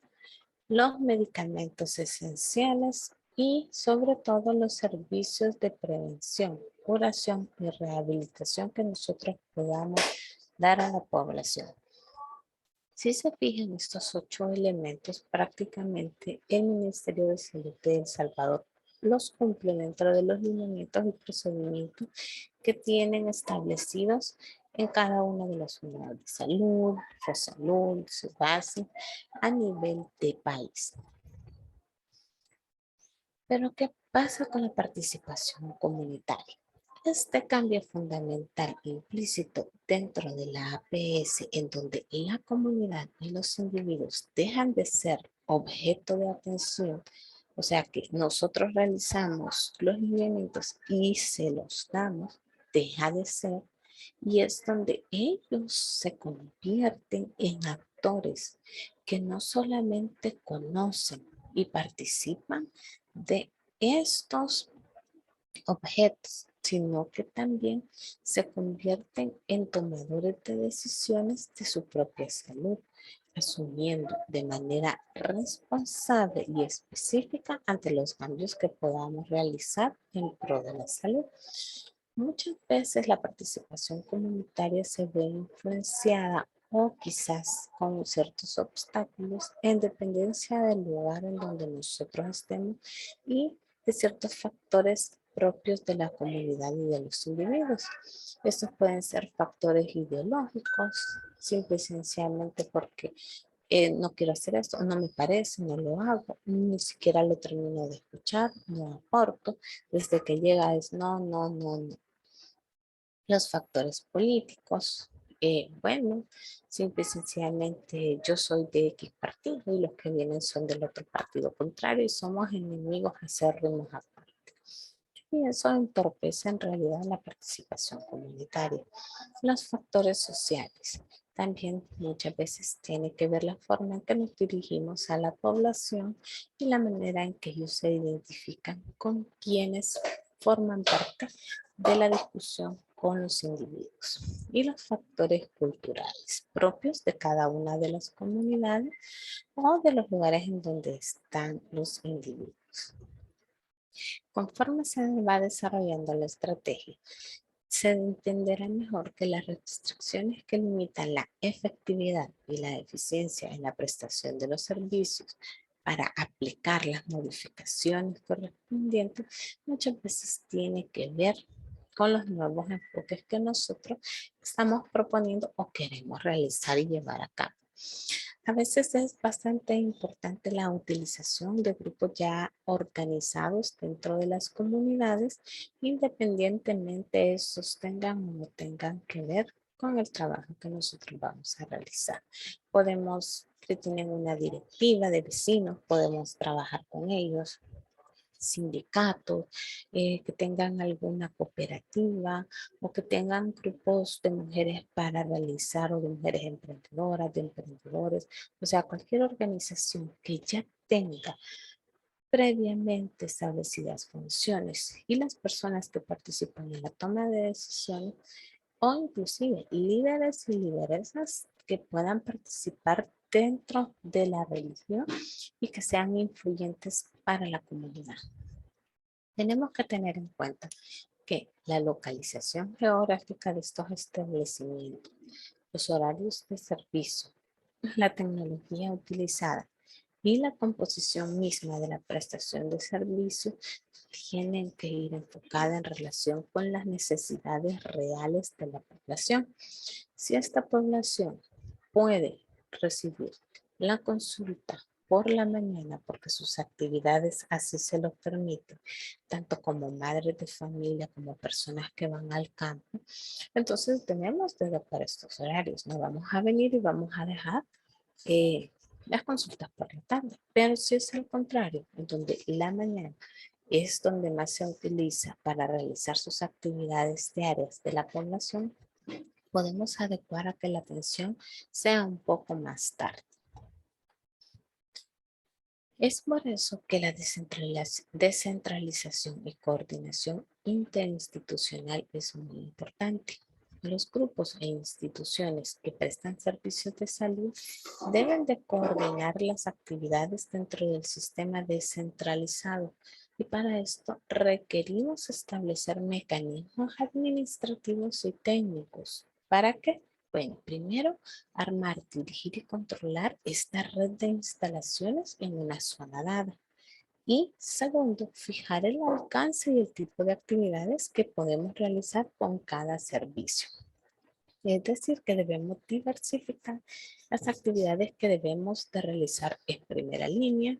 los medicamentos esenciales y sobre todo los servicios de prevención, curación y rehabilitación que nosotros podamos dar a la población. Si se fijan estos 8 elementos, prácticamente el Ministerio de Salud de El Salvador los cumple dentro de los lineamientos y procedimientos que tienen establecidos en cada una de las unidades de salud, Fosalud, su base, a nivel de país. Pero, ¿qué pasa con la participación comunitaria? Este cambio fundamental implícito dentro de la APS, en donde la comunidad y los individuos dejan de ser objeto de atención, o sea que nosotros realizamos los lineamientos y se los damos, deja de ser, y es donde ellos se convierten en actores que no solamente conocen y participan de estos objetos, sino que también se convierten en tomadores de decisiones de su propia salud, asumiendo de manera responsable y específica ante los cambios que podamos realizar en pro de la salud. Muchas veces la participación comunitaria se ve influenciada o quizás con ciertos obstáculos en dependencia del lugar en donde nosotros estemos y de ciertos factores propios de la comunidad y de los individuos. Estos pueden ser factores ideológicos, simple y sencillamente porque no quiero hacer esto, no me parece, no lo hago, ni siquiera lo termino de escuchar, no aporto, desde que llega es no, no, no, no. Los factores políticos, bueno, simple y sencillamente yo soy de X partido y los que vienen son del otro partido contrario y somos enemigos acérrimos aparte. Y eso entorpece en realidad la participación comunitaria. Los factores sociales. También muchas veces tiene que ver la forma en que nos dirigimos a la población y la manera en que ellos se identifican con quienes forman parte de la discusión con los individuos. Y los factores culturales propios de cada una de las comunidades o de los lugares en donde están los individuos. Conforme se va desarrollando la estrategia, se entenderá mejor que las restricciones que limitan la efectividad y la eficiencia en la prestación de los servicios para aplicar las modificaciones correspondientes muchas veces tiene que ver con los nuevos enfoques que nosotros estamos proponiendo o queremos realizar y llevar a cabo. A veces es bastante importante la utilización de grupos ya organizados dentro de las comunidades, independientemente estos tengan o no tengan que ver con el trabajo que nosotros vamos a realizar. Podemos, si tienen una directiva de vecinos, podemos trabajar con ellos, sindicatos, que tengan alguna cooperativa o que tengan grupos de mujeres para realizar o de mujeres emprendedoras, de emprendedores, o sea, cualquier organización que ya tenga previamente establecidas funciones y las personas que participan en la toma de decisiones o inclusive líderes y lideresas que puedan participar dentro de la religión y que sean influyentes para la comunidad. Tenemos que tener en cuenta que la localización geográfica de estos establecimientos, los horarios de servicio, la tecnología utilizada y la composición misma de la prestación de servicios tienen que ir enfocada en relación con las necesidades reales de la población. Si esta población puede recibir la consulta por la mañana porque sus actividades así se lo permiten, tanto como madres de familia como personas que van al campo, entonces tenemos de adaptar estos horarios. No vamos a venir y vamos a dejar las consultas por la tarde. Pero si es al contrario, en donde la mañana es donde más se utiliza para realizar sus actividades diarias de la población, podemos adecuar a que la atención sea un poco más tarde. Es por eso que la descentralización y coordinación interinstitucional es muy importante. Los grupos e instituciones que prestan servicios de salud deben de coordinar las actividades dentro del sistema descentralizado y para esto requerimos establecer mecanismos administrativos y técnicos. ¿Para qué? Bueno, primero, armar, dirigir y controlar esta red de instalaciones en una zona dada. Y segundo, fijar el alcance y el tipo de actividades que podemos realizar con cada servicio. Es decir, que debemos diversificar las actividades que debemos de realizar en primera línea.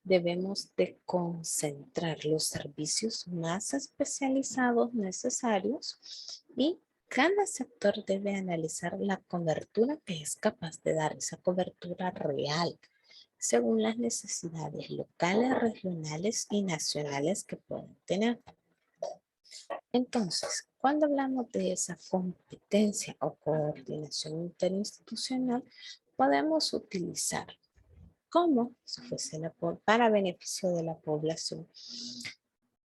Debemos de concentrar los servicios más especializados necesarios y cada sector debe analizar la cobertura que es capaz de dar, esa cobertura real, según las necesidades locales, regionales y nacionales que pueden tener. Entonces, cuando hablamos de esa competencia o coordinación interinstitucional, podemos utilizar como si fuese para beneficio de la población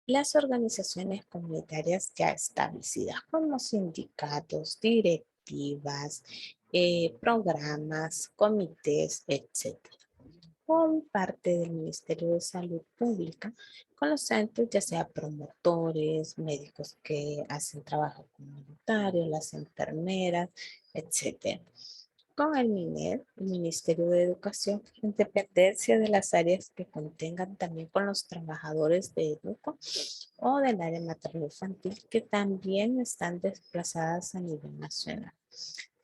las organizaciones comunitarias ya establecidas como sindicatos, directivas, programas, comités, etc. Con parte del Ministerio de Salud Pública, con los centros ya sea promotores, médicos que hacen trabajo comunitario, las enfermeras, etc. Con el MINED, el Ministerio de Educación, en dependencia de las áreas que contengan también con los trabajadores de Educo o del área materno-infantil que también están desplazadas a nivel nacional.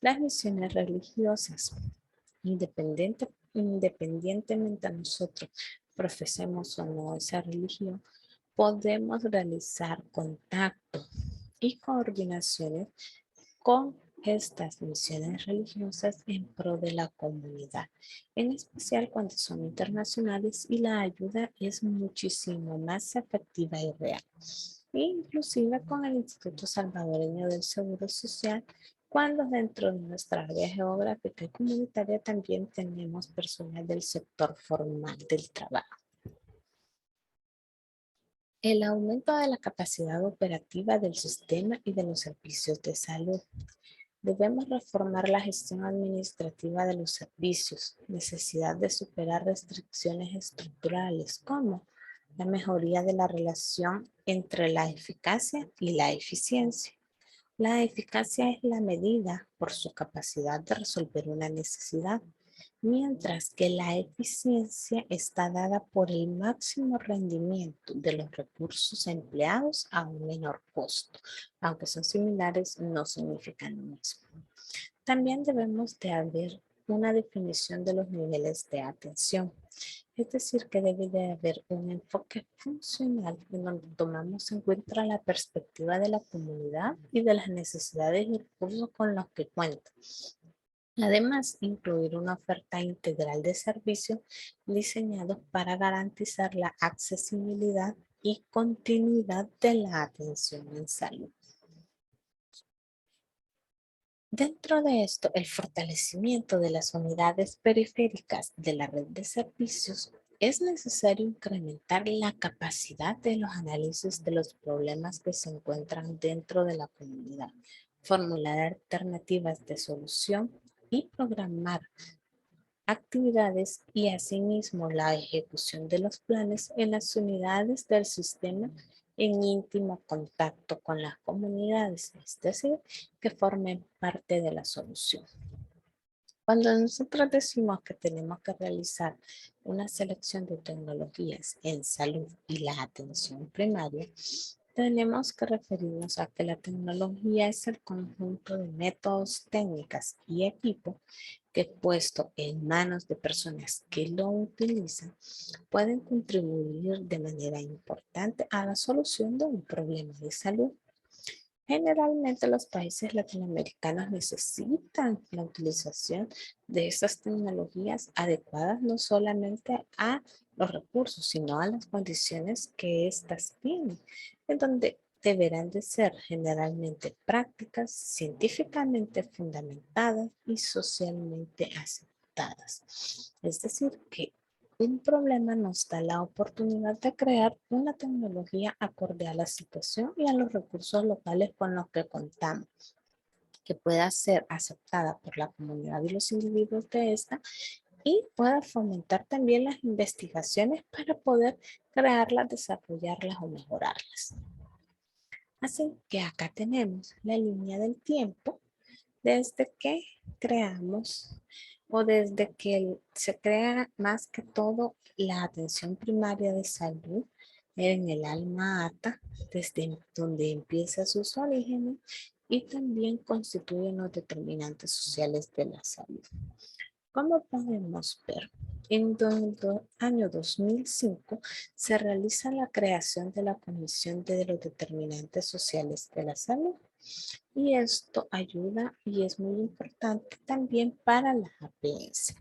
Las misiones religiosas, independientemente a nosotros profesemos o no esa religión, podemos realizar contacto y coordinaciones con estas misiones religiosas en pro de la comunidad, en especial cuando son internacionales y la ayuda es muchísimo más efectiva y real. Inclusive con el Instituto Salvadoreño del Seguro Social, cuando dentro de nuestra área geográfica y comunitaria también tenemos personal del sector formal del trabajo. El aumento de la capacidad operativa del sistema y de los servicios de salud. Debemos reformar la gestión administrativa de los servicios, necesidad de superar restricciones estructurales como la mejoría de la relación entre la eficacia y la eficiencia. La eficacia es la medida por su capacidad de resolver una necesidad, mientras que la eficiencia está dada por el máximo rendimiento de los recursos empleados a un menor costo. Aunque son similares, no significan lo mismo. También debemos de haber una definición de los niveles de atención. Es decir, que debe de haber un enfoque funcional en donde tomamos en cuenta la perspectiva de la comunidad y de las necesidades y recursos con los que cuenta. Además, incluir una oferta integral de servicios diseñados para garantizar la accesibilidad y continuidad de la atención en salud. Dentro de esto, el fortalecimiento de las unidades periféricas de la red de servicios es necesario incrementar la capacidad de los análisis de los problemas que se encuentran dentro de la comunidad, formular alternativas de solución y programar actividades y asimismo la ejecución de los planes en las unidades del sistema en íntimo contacto con las comunidades, es decir, que formen parte de la solución. Cuando nosotros decimos que tenemos que realizar una selección de tecnologías en salud y la atención primaria, tenemos que referirnos a que la tecnología es el conjunto de métodos, técnicas y equipo que puesto en manos de personas que lo utilizan, pueden contribuir de manera importante a la solución de un problema de salud. Generalmente los países latinoamericanos necesitan la utilización de estas tecnologías adecuadas no solamente a los recursos, sino a las condiciones que éstas tienen, en donde deberán de ser generalmente prácticas, científicamente fundamentadas y socialmente aceptadas. Es decir, que un problema nos da la oportunidad de crear una tecnología acorde a la situación y a los recursos locales con los que contamos, que pueda ser aceptada por la comunidad y los individuos de esta y pueda fomentar también las investigaciones para poder crearlas, desarrollarlas o mejorarlas. Así que acá tenemos la línea del tiempo desde que creamos o desde que se crea más que todo la atención primaria de salud en el alma ata, desde donde empieza sus orígenes y también constituyen los determinantes sociales de la salud. Como podemos ver, en el año 2005 se realiza la creación de la Comisión de los Determinantes Sociales de la Salud. Y esto ayuda y es muy importante también para la APS.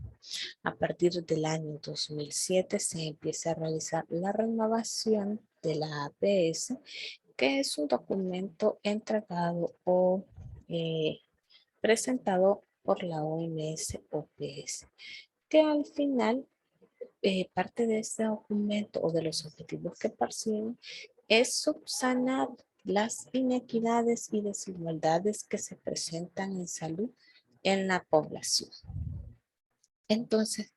A partir del año 2007 se empieza a realizar la renovación de la APS, que es un documento entregado o presentado por la OMS-OPS, que al final parte de este documento o de los objetivos que persiguen es subsanar las inequidades y desigualdades que se presentan en salud en la población. Entonces,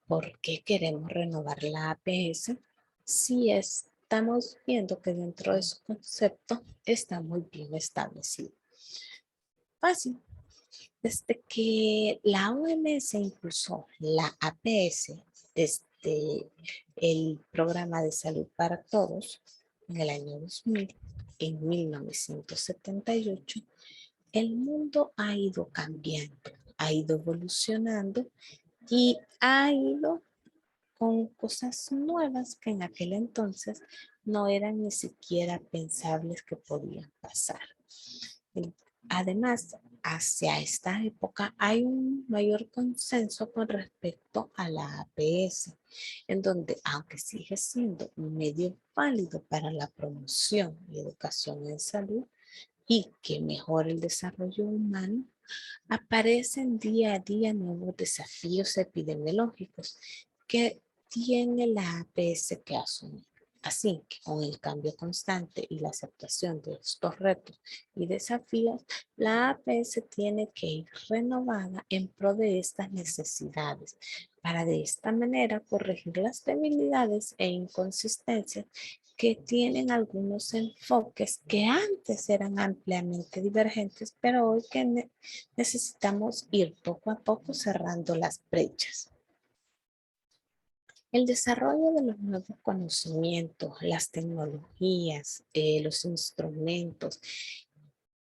¿por qué queremos renovar la APS? Si estamos viendo que dentro de su concepto está muy bien establecido. Fácil. Desde que la OMS impulsó la APS desde el Programa de Salud para Todos en el año 2000, en 1978, el mundo ha ido cambiando, ha ido evolucionando y ha ido con cosas nuevas que en aquel entonces no eran ni siquiera pensables que podían pasar. Además, hacia esta época hay un mayor consenso con respecto a la APS, en donde, aunque sigue siendo un medio válido para la promoción y educación en salud y que mejora el desarrollo humano, aparecen día a día nuevos desafíos epidemiológicos que tiene la APS que asumir. Así que con el cambio constante y la aceptación de estos retos y desafíos, la APS tiene que ir renovada en pro de estas necesidades para de esta manera corregir las debilidades e inconsistencias que tienen algunos enfoques que antes eran ampliamente divergentes, pero hoy que necesitamos ir poco a poco cerrando las brechas. El desarrollo de los nuevos conocimientos, las tecnologías, los instrumentos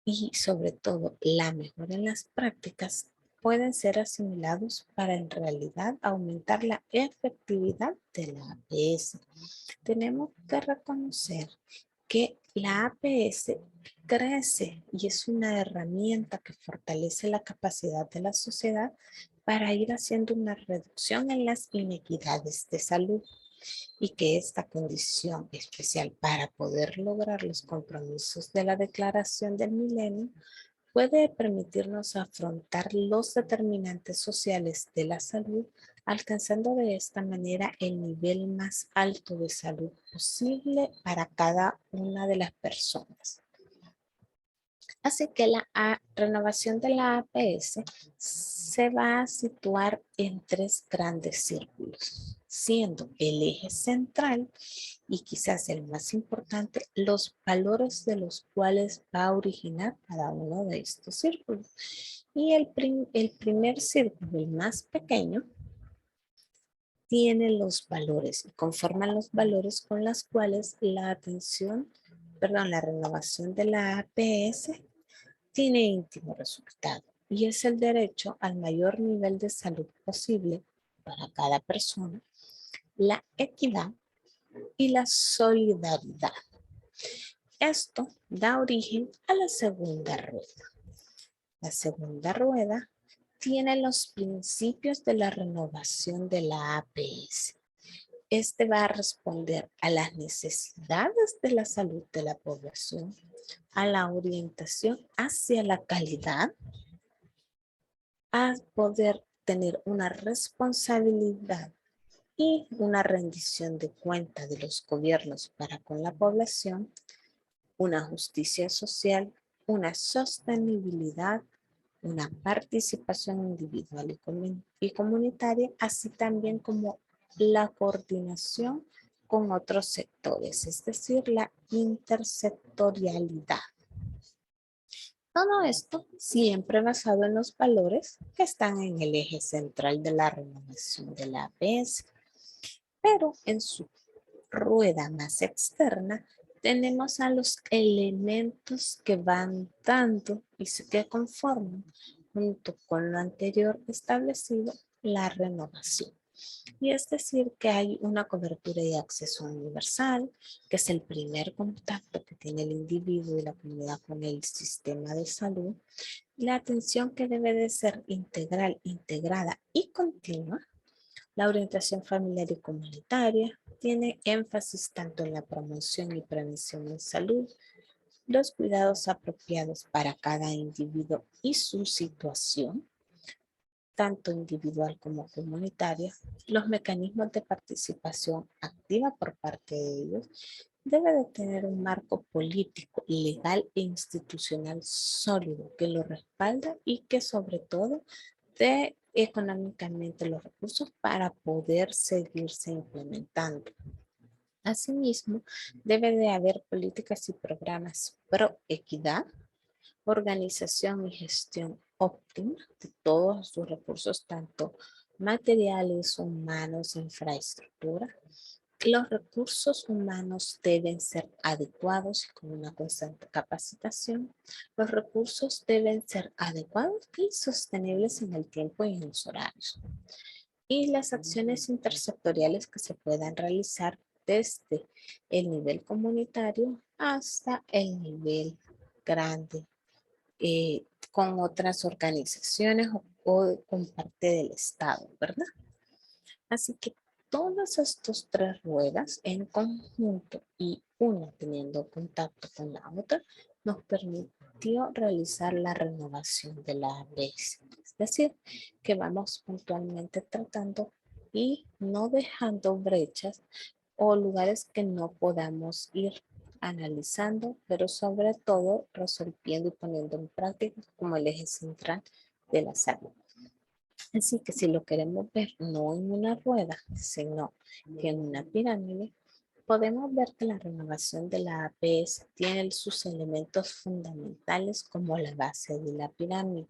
y sobre todo la mejora en las prácticas pueden ser asimilados para en realidad aumentar la efectividad de la APS. Tenemos que reconocer que la APS crece y es una herramienta que fortalece la capacidad de la sociedad para ir haciendo una reducción en las inequidades de salud y que esta condición especial para poder lograr los compromisos de la Declaración del Milenio puede permitirnos afrontar los determinantes sociales de la salud, alcanzando de esta manera el nivel más alto de salud posible para cada una de las personas. Así que la renovación de la APS se va a situar en tres grandes círculos, siendo el eje central y quizás el más importante, los valores de los cuales va a originar cada uno de estos círculos. Y el primer círculo, el más pequeño, tiene los valores y conforman los valores con los cuales la renovación de la APS tiene íntimo resultado y es el derecho al mayor nivel de salud posible para cada persona, la equidad y la solidaridad. Esto da origen a la segunda rueda. La segunda rueda tiene los principios de la renovación de la APS. Este va a responder a las necesidades de la salud de la población, a la orientación hacia la calidad, a poder tener una responsabilidad y una rendición de cuenta de los gobiernos para con la población, una justicia social, una sostenibilidad, una participación individual y comunitaria, así también como la coordinación con otros sectores, es decir, la intersectorialidad. Todo esto siempre basado en los valores que están en el eje central de la renovación de la APS, pero en su rueda más externa tenemos a los elementos que van dando y que conforman junto con lo anterior establecido la renovación. Y es decir que hay una cobertura y acceso universal, que es el primer contacto que tiene el individuo y la comunidad con el sistema de salud. La atención que debe de ser integral, integrada y continua. La orientación familiar y comunitaria tiene énfasis tanto en la promoción y prevención en salud, los cuidados apropiados para cada individuo y su situación, tanto individual como comunitaria, los mecanismos de participación activa por parte de ellos, debe de tener un marco político, legal e institucional sólido que lo respalda y que sobre todo dé económicamente los recursos para poder seguirse implementando. Asimismo, debe de haber políticas y programas pro equidad, organización y gestión óptima de todos sus recursos, tanto materiales, humanos, infraestructura. Los recursos humanos deben ser adecuados con una constante capacitación. Los recursos deben ser adecuados y sostenibles en el tiempo y en los horarios. Y las acciones intersectoriales que se puedan realizar desde el nivel comunitario hasta el nivel grande con otras organizaciones o con parte del Estado, ¿verdad? Así que todas estas tres ruedas en conjunto y una teniendo contacto con la otra nos permitió realizar la renovación de la ABS. Es decir, que vamos puntualmente tratando y no dejando brechas o lugares que no podamos ir analizando, pero sobre todo resolviendo y poniendo en práctica como el eje central de la salud. Así que si lo queremos ver no en una rueda, sino que en una pirámide, podemos ver que la renovación de la APS tiene sus elementos fundamentales como la base de la pirámide,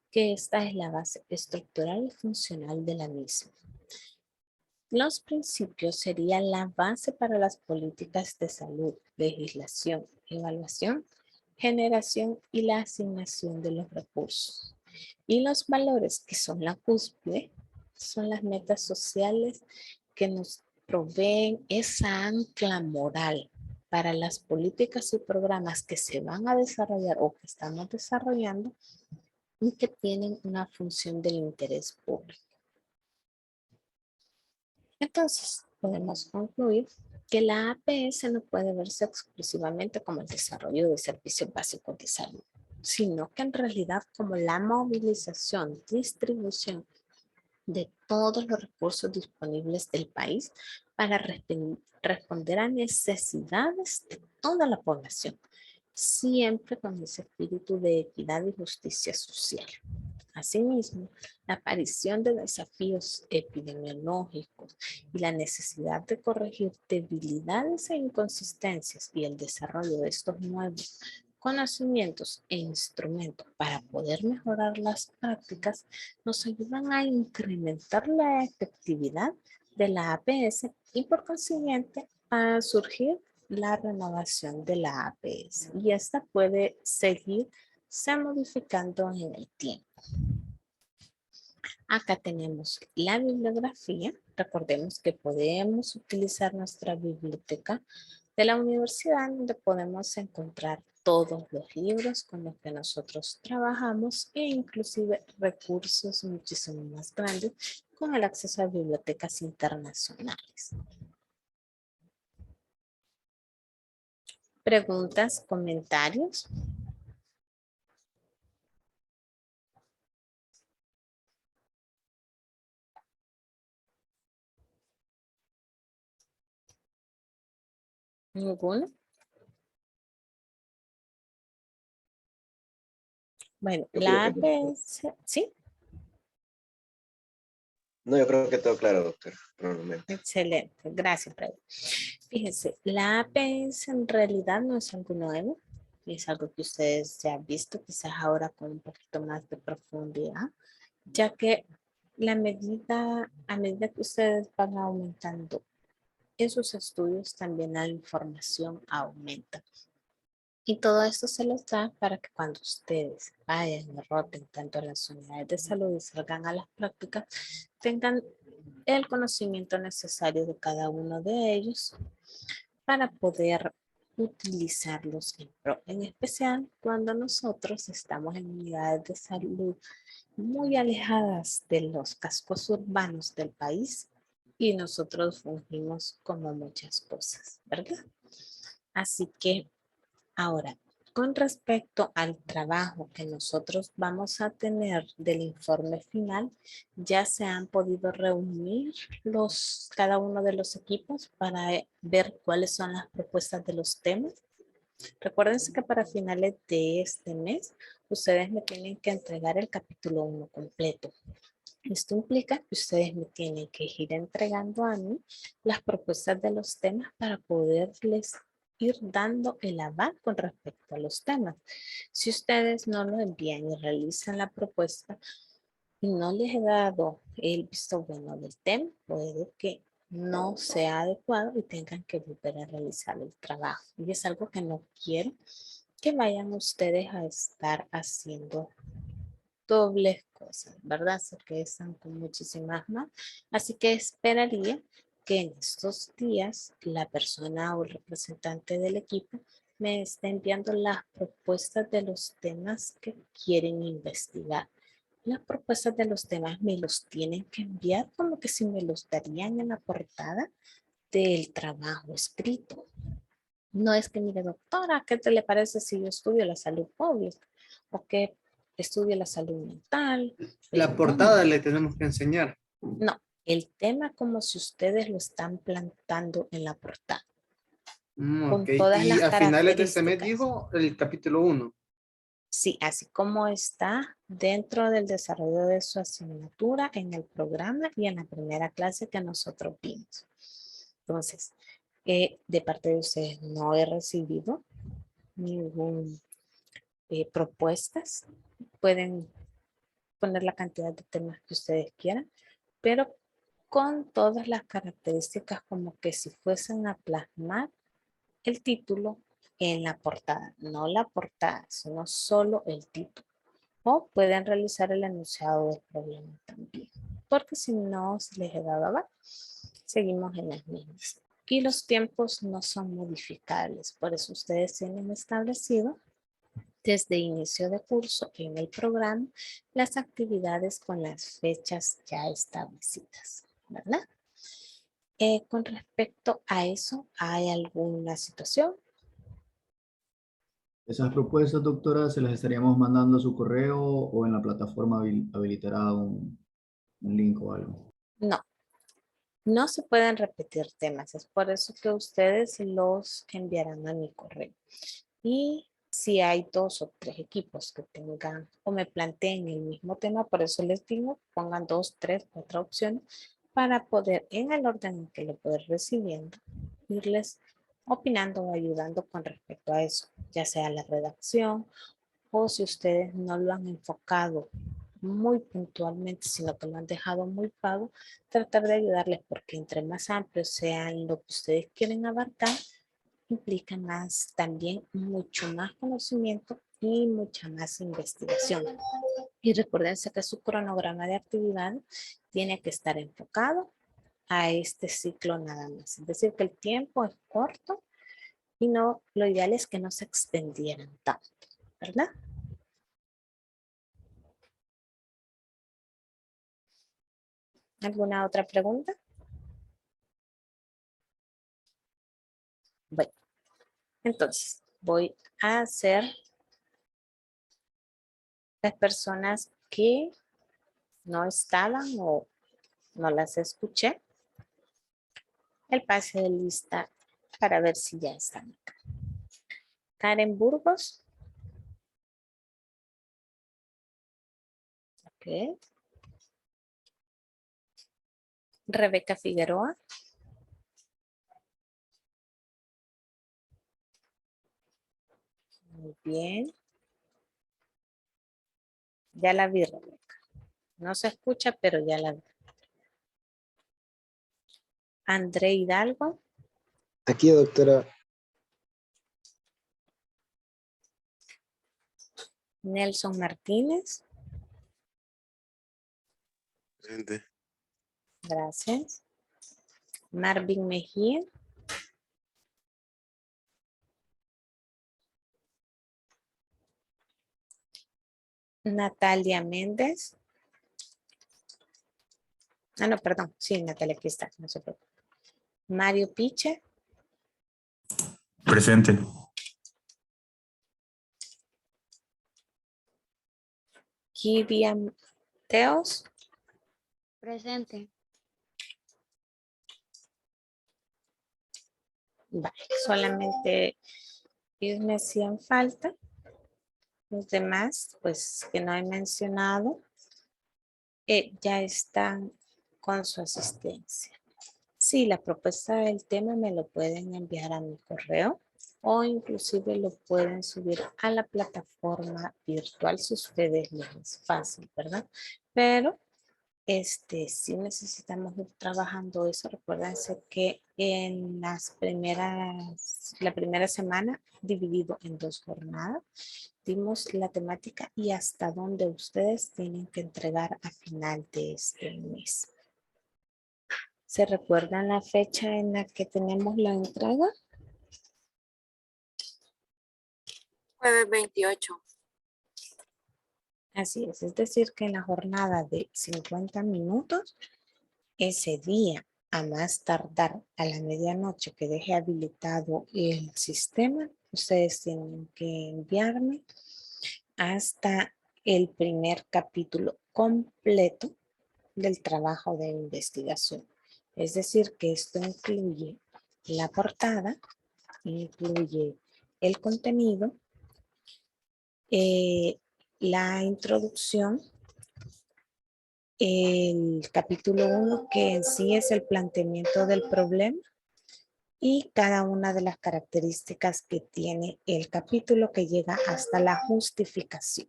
que esta es la base estructural y funcional de la misma. Los principios serían la base para las políticas de salud, legislación, evaluación, generación y la asignación de los recursos. Y los valores que son la cúspide son las metas sociales que nos proveen esa ancla moral para las políticas y programas que se van a desarrollar o que estamos desarrollando y que tienen una función del interés público. Entonces, podemos concluir que la APS no puede verse exclusivamente como el desarrollo de servicios básicos de salud, sino que en realidad como la movilización, distribución de todos los recursos disponibles del país para responder a necesidades de toda la población, siempre con ese espíritu de equidad y justicia social. Asimismo, la aparición de desafíos epidemiológicos y la necesidad de corregir debilidades e inconsistencias y el desarrollo de estos nuevos conocimientos e instrumentos para poder mejorar las prácticas nos ayudan a incrementar la efectividad de la APS y por consiguiente a surgir la renovación de la APS y esta puede seguirse modificando en el tiempo. Acá tenemos la bibliografía. Recordemos que podemos utilizar nuestra biblioteca de la universidad donde podemos encontrar todos los libros con los que nosotros trabajamos e inclusive recursos muchísimo más grandes con el acceso a bibliotecas internacionales. ¿Preguntas, comentarios? ¿Ninguno? Bueno, la APS, ¿sí? No, yo creo que todo claro, doctor, por el momento. Excelente, gracias, Fred. Fíjense, la APS en realidad no es algo nuevo, es algo que ustedes ya han visto, quizás ahora con un poquito más de profundidad, ya que a medida que ustedes van aumentando en sus estudios, también la información aumenta. Y todo esto se los da para que cuando ustedes vayan y roten tanto a las unidades de salud y salgan a las prácticas, tengan el conocimiento necesario de cada uno de ellos para poder utilizarlos en especial cuando nosotros estamos en unidades de salud muy alejadas de los cascos urbanos del país y nosotros fungimos como muchas cosas, ¿verdad? Así que ahora, con respecto al trabajo que nosotros vamos a tener del informe final, ya se han podido reunir cada uno de los equipos para ver cuáles son las propuestas de los temas. Recuérdense que para finales de este mes, ustedes me tienen que entregar el capítulo 1 completo. Esto implica que ustedes me tienen que ir entregando a mí las propuestas de los temas para poderles ir dando el aval con respecto a los temas. Si ustedes no lo envían y realizan la propuesta y no les he dado el visto bueno del tema, puede que no sea adecuado y tengan que volver a realizar el trabajo. Y es algo que no quiero que vayan ustedes a estar haciendo dobles cosas, ¿verdad? Porque están con muchísimas más. Así que esperaría que en estos días la persona o el representante del equipo me está enviando las propuestas de los temas que quieren investigar. Las propuestas de los temas me los tienen que enviar como que si me los darían en la portada del trabajo escrito. No es que, mire, doctora, ¿qué te le parece si yo estudio la salud pública? O que estudio la salud mental. La portada le tenemos que enseñar. No, el tema como si ustedes lo están plantando en la portada. Con Ok. todas Y las a finales de este mes características. dijo el capítulo 1. Sí, así como está dentro del desarrollo de su asignatura en el programa y en la primera clase que nosotros vimos. Entonces, de parte de ustedes no he recibido ningún propuestas. Pueden poner la cantidad de temas que ustedes quieran, pero con todas las características como que si fuesen a plasmar el título en la portada, no la portada, sino solo el título. O pueden realizar el enunciado del problema también, porque si no se les he dado abajo, seguimos en las mismas. Y los tiempos no son modificables, por eso ustedes tienen establecido desde inicio de curso en el programa las actividades con las fechas ya establecidas, ¿verdad? Con respecto a eso, ¿hay alguna situación? Esas propuestas, doctora, se las estaríamos mandando a su correo o en la plataforma habilitará un link o algo. No, no se pueden repetir temas, es por eso que ustedes los enviarán a mi correo. Y si hay 2 o 3 equipos que tengan o me planteen el mismo tema, por eso les digo, pongan 2, 3, 4 opciones para poder, en el orden en que lo pueden recibiendo, irles opinando o ayudando con respecto a eso, ya sea la redacción o si ustedes no lo han enfocado muy puntualmente, sino que lo han dejado muy vago, tratar de ayudarles porque entre más amplios sean lo que ustedes quieren abarcar, implica más también mucho más conocimiento y mucha más investigación. Y recuérdense que su cronograma de actividad tiene que estar enfocado a este ciclo nada más. Es decir, que el tiempo es corto y no, lo ideal es que no se extendieran tanto, ¿verdad? ¿Alguna otra pregunta? Bueno, entonces voy a hacer las personas que no estaban o no las escuché, el pase de lista para ver si ya están acá. Karen Burgos. Ok. Rebeca Figueroa. Muy bien. Ya la vi, Rebeca. No se escucha, pero ya la vi. André Hidalgo. Aquí, doctora. Nelson Martínez. Presente. Gracias. Marvin Mejía. Natalia Méndez. Ah, no, perdón. Sí, Natalia, aquí está. No se preocupe. Mario Piche. Presente. Kivia Teos. Presente. Vale, solamente ellos me hacían falta. Los demás, pues que no he mencionado, ya están con su asistencia. Sí, la propuesta del tema me lo pueden enviar a mi correo o inclusive lo pueden subir a la plataforma virtual si ustedes les es fácil, ¿verdad? Pero sí necesitamos ir trabajando eso. Recuérdense que en la primera semana dividido en 2 jornadas, dimos la temática y hasta dónde ustedes tienen que entregar a final de este mes. ¿Se recuerdan la fecha en la que tenemos la entrega? Jueves 28. Así es decir que en la jornada de 50 minutos, ese día, a más tardar a la medianoche que deje habilitado el sistema, ustedes tienen que enviarme hasta el primer capítulo completo del trabajo de investigación. Es decir, que esto incluye la portada, incluye el contenido, la introducción, el capítulo 1, que en sí es el planteamiento del problema, y cada una de las características que tiene el capítulo que llega hasta la justificación.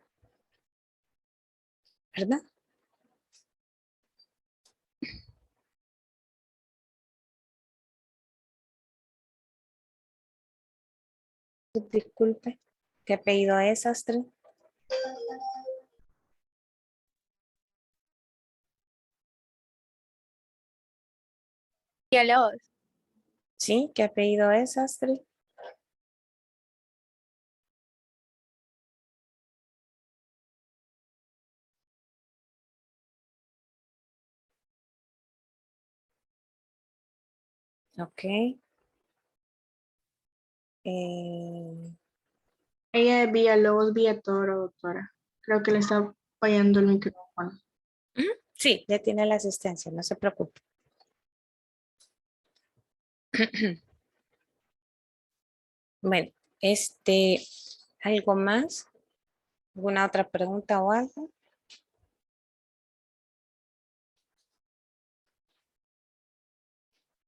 ¿Verdad? Disculpe, ¿qué apellido es, Astrid? Villalobos. Sí, ¿qué apellido es, Astrid? Ok. Ella es Villalobos Villatoro, doctora. Creo que le está fallando el micrófono. Sí, ya tiene la asistencia, no se preocupe. Bueno, ¿algo más? ¿Alguna otra pregunta o algo?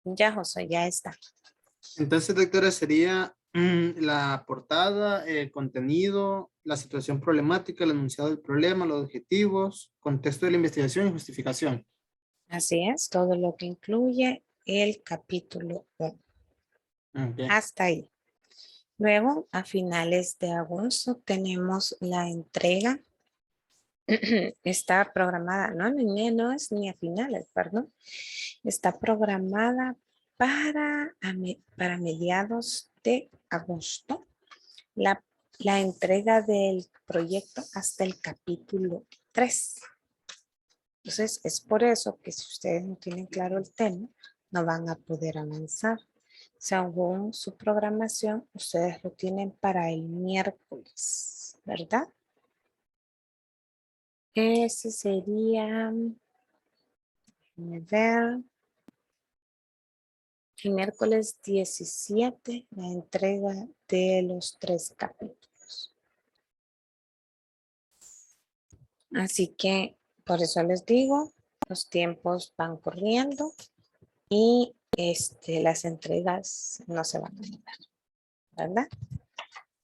Ya, José, ya está. Entonces, doctora, sería la portada, el contenido, la situación problemática, el enunciado del problema, los objetivos, contexto de la investigación y justificación. Así es, todo lo que incluye el capítulo 1. Ok. Hasta ahí. Luego, a finales de agosto, tenemos la entrega. Está programada, no es ni a finales, perdón. Está programada para mediados de agosto. La entrega del proyecto hasta el capítulo 3. Entonces, es por eso que si ustedes no tienen claro el tema, no van a poder avanzar. Según su programación, ustedes lo tienen para el miércoles, ¿verdad? Ese sería, déjenme ver, el miércoles 17, la entrega de los 3 capítulos. Así que, por eso les digo, los tiempos van corriendo y las entregas no se van a demorar, ¿verdad?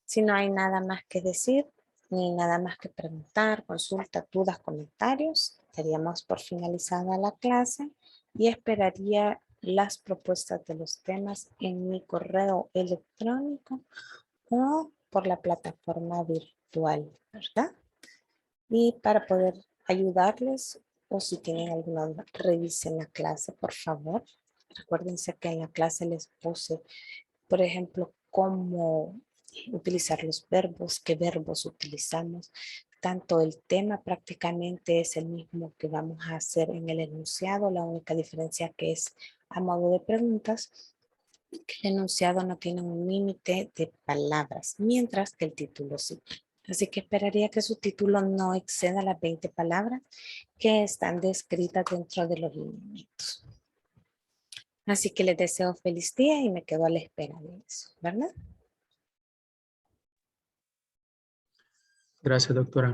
Si no hay nada más que decir, ni nada más que preguntar, consulta, dudas, comentarios, daríamos por finalizada la clase y esperaría las propuestas de los temas en mi correo electrónico o por la plataforma virtual, ¿verdad? Y para poder ayudarles, o si tienen alguna duda, revisen la clase, por favor. Recuérdense que en la clase les puse, por ejemplo, cómo utilizar los verbos, qué verbos utilizamos. Tanto el tema prácticamente es el mismo que vamos a hacer en el enunciado, la única diferencia que es a modo de preguntas, que el enunciado no tiene un límite de palabras, mientras que el título sí. Así que esperaría que su título no exceda las 20 palabras que están descritas dentro de los lineamientos. Así que les deseo feliz día y me quedo a la espera de eso, ¿verdad? Gracias, doctora.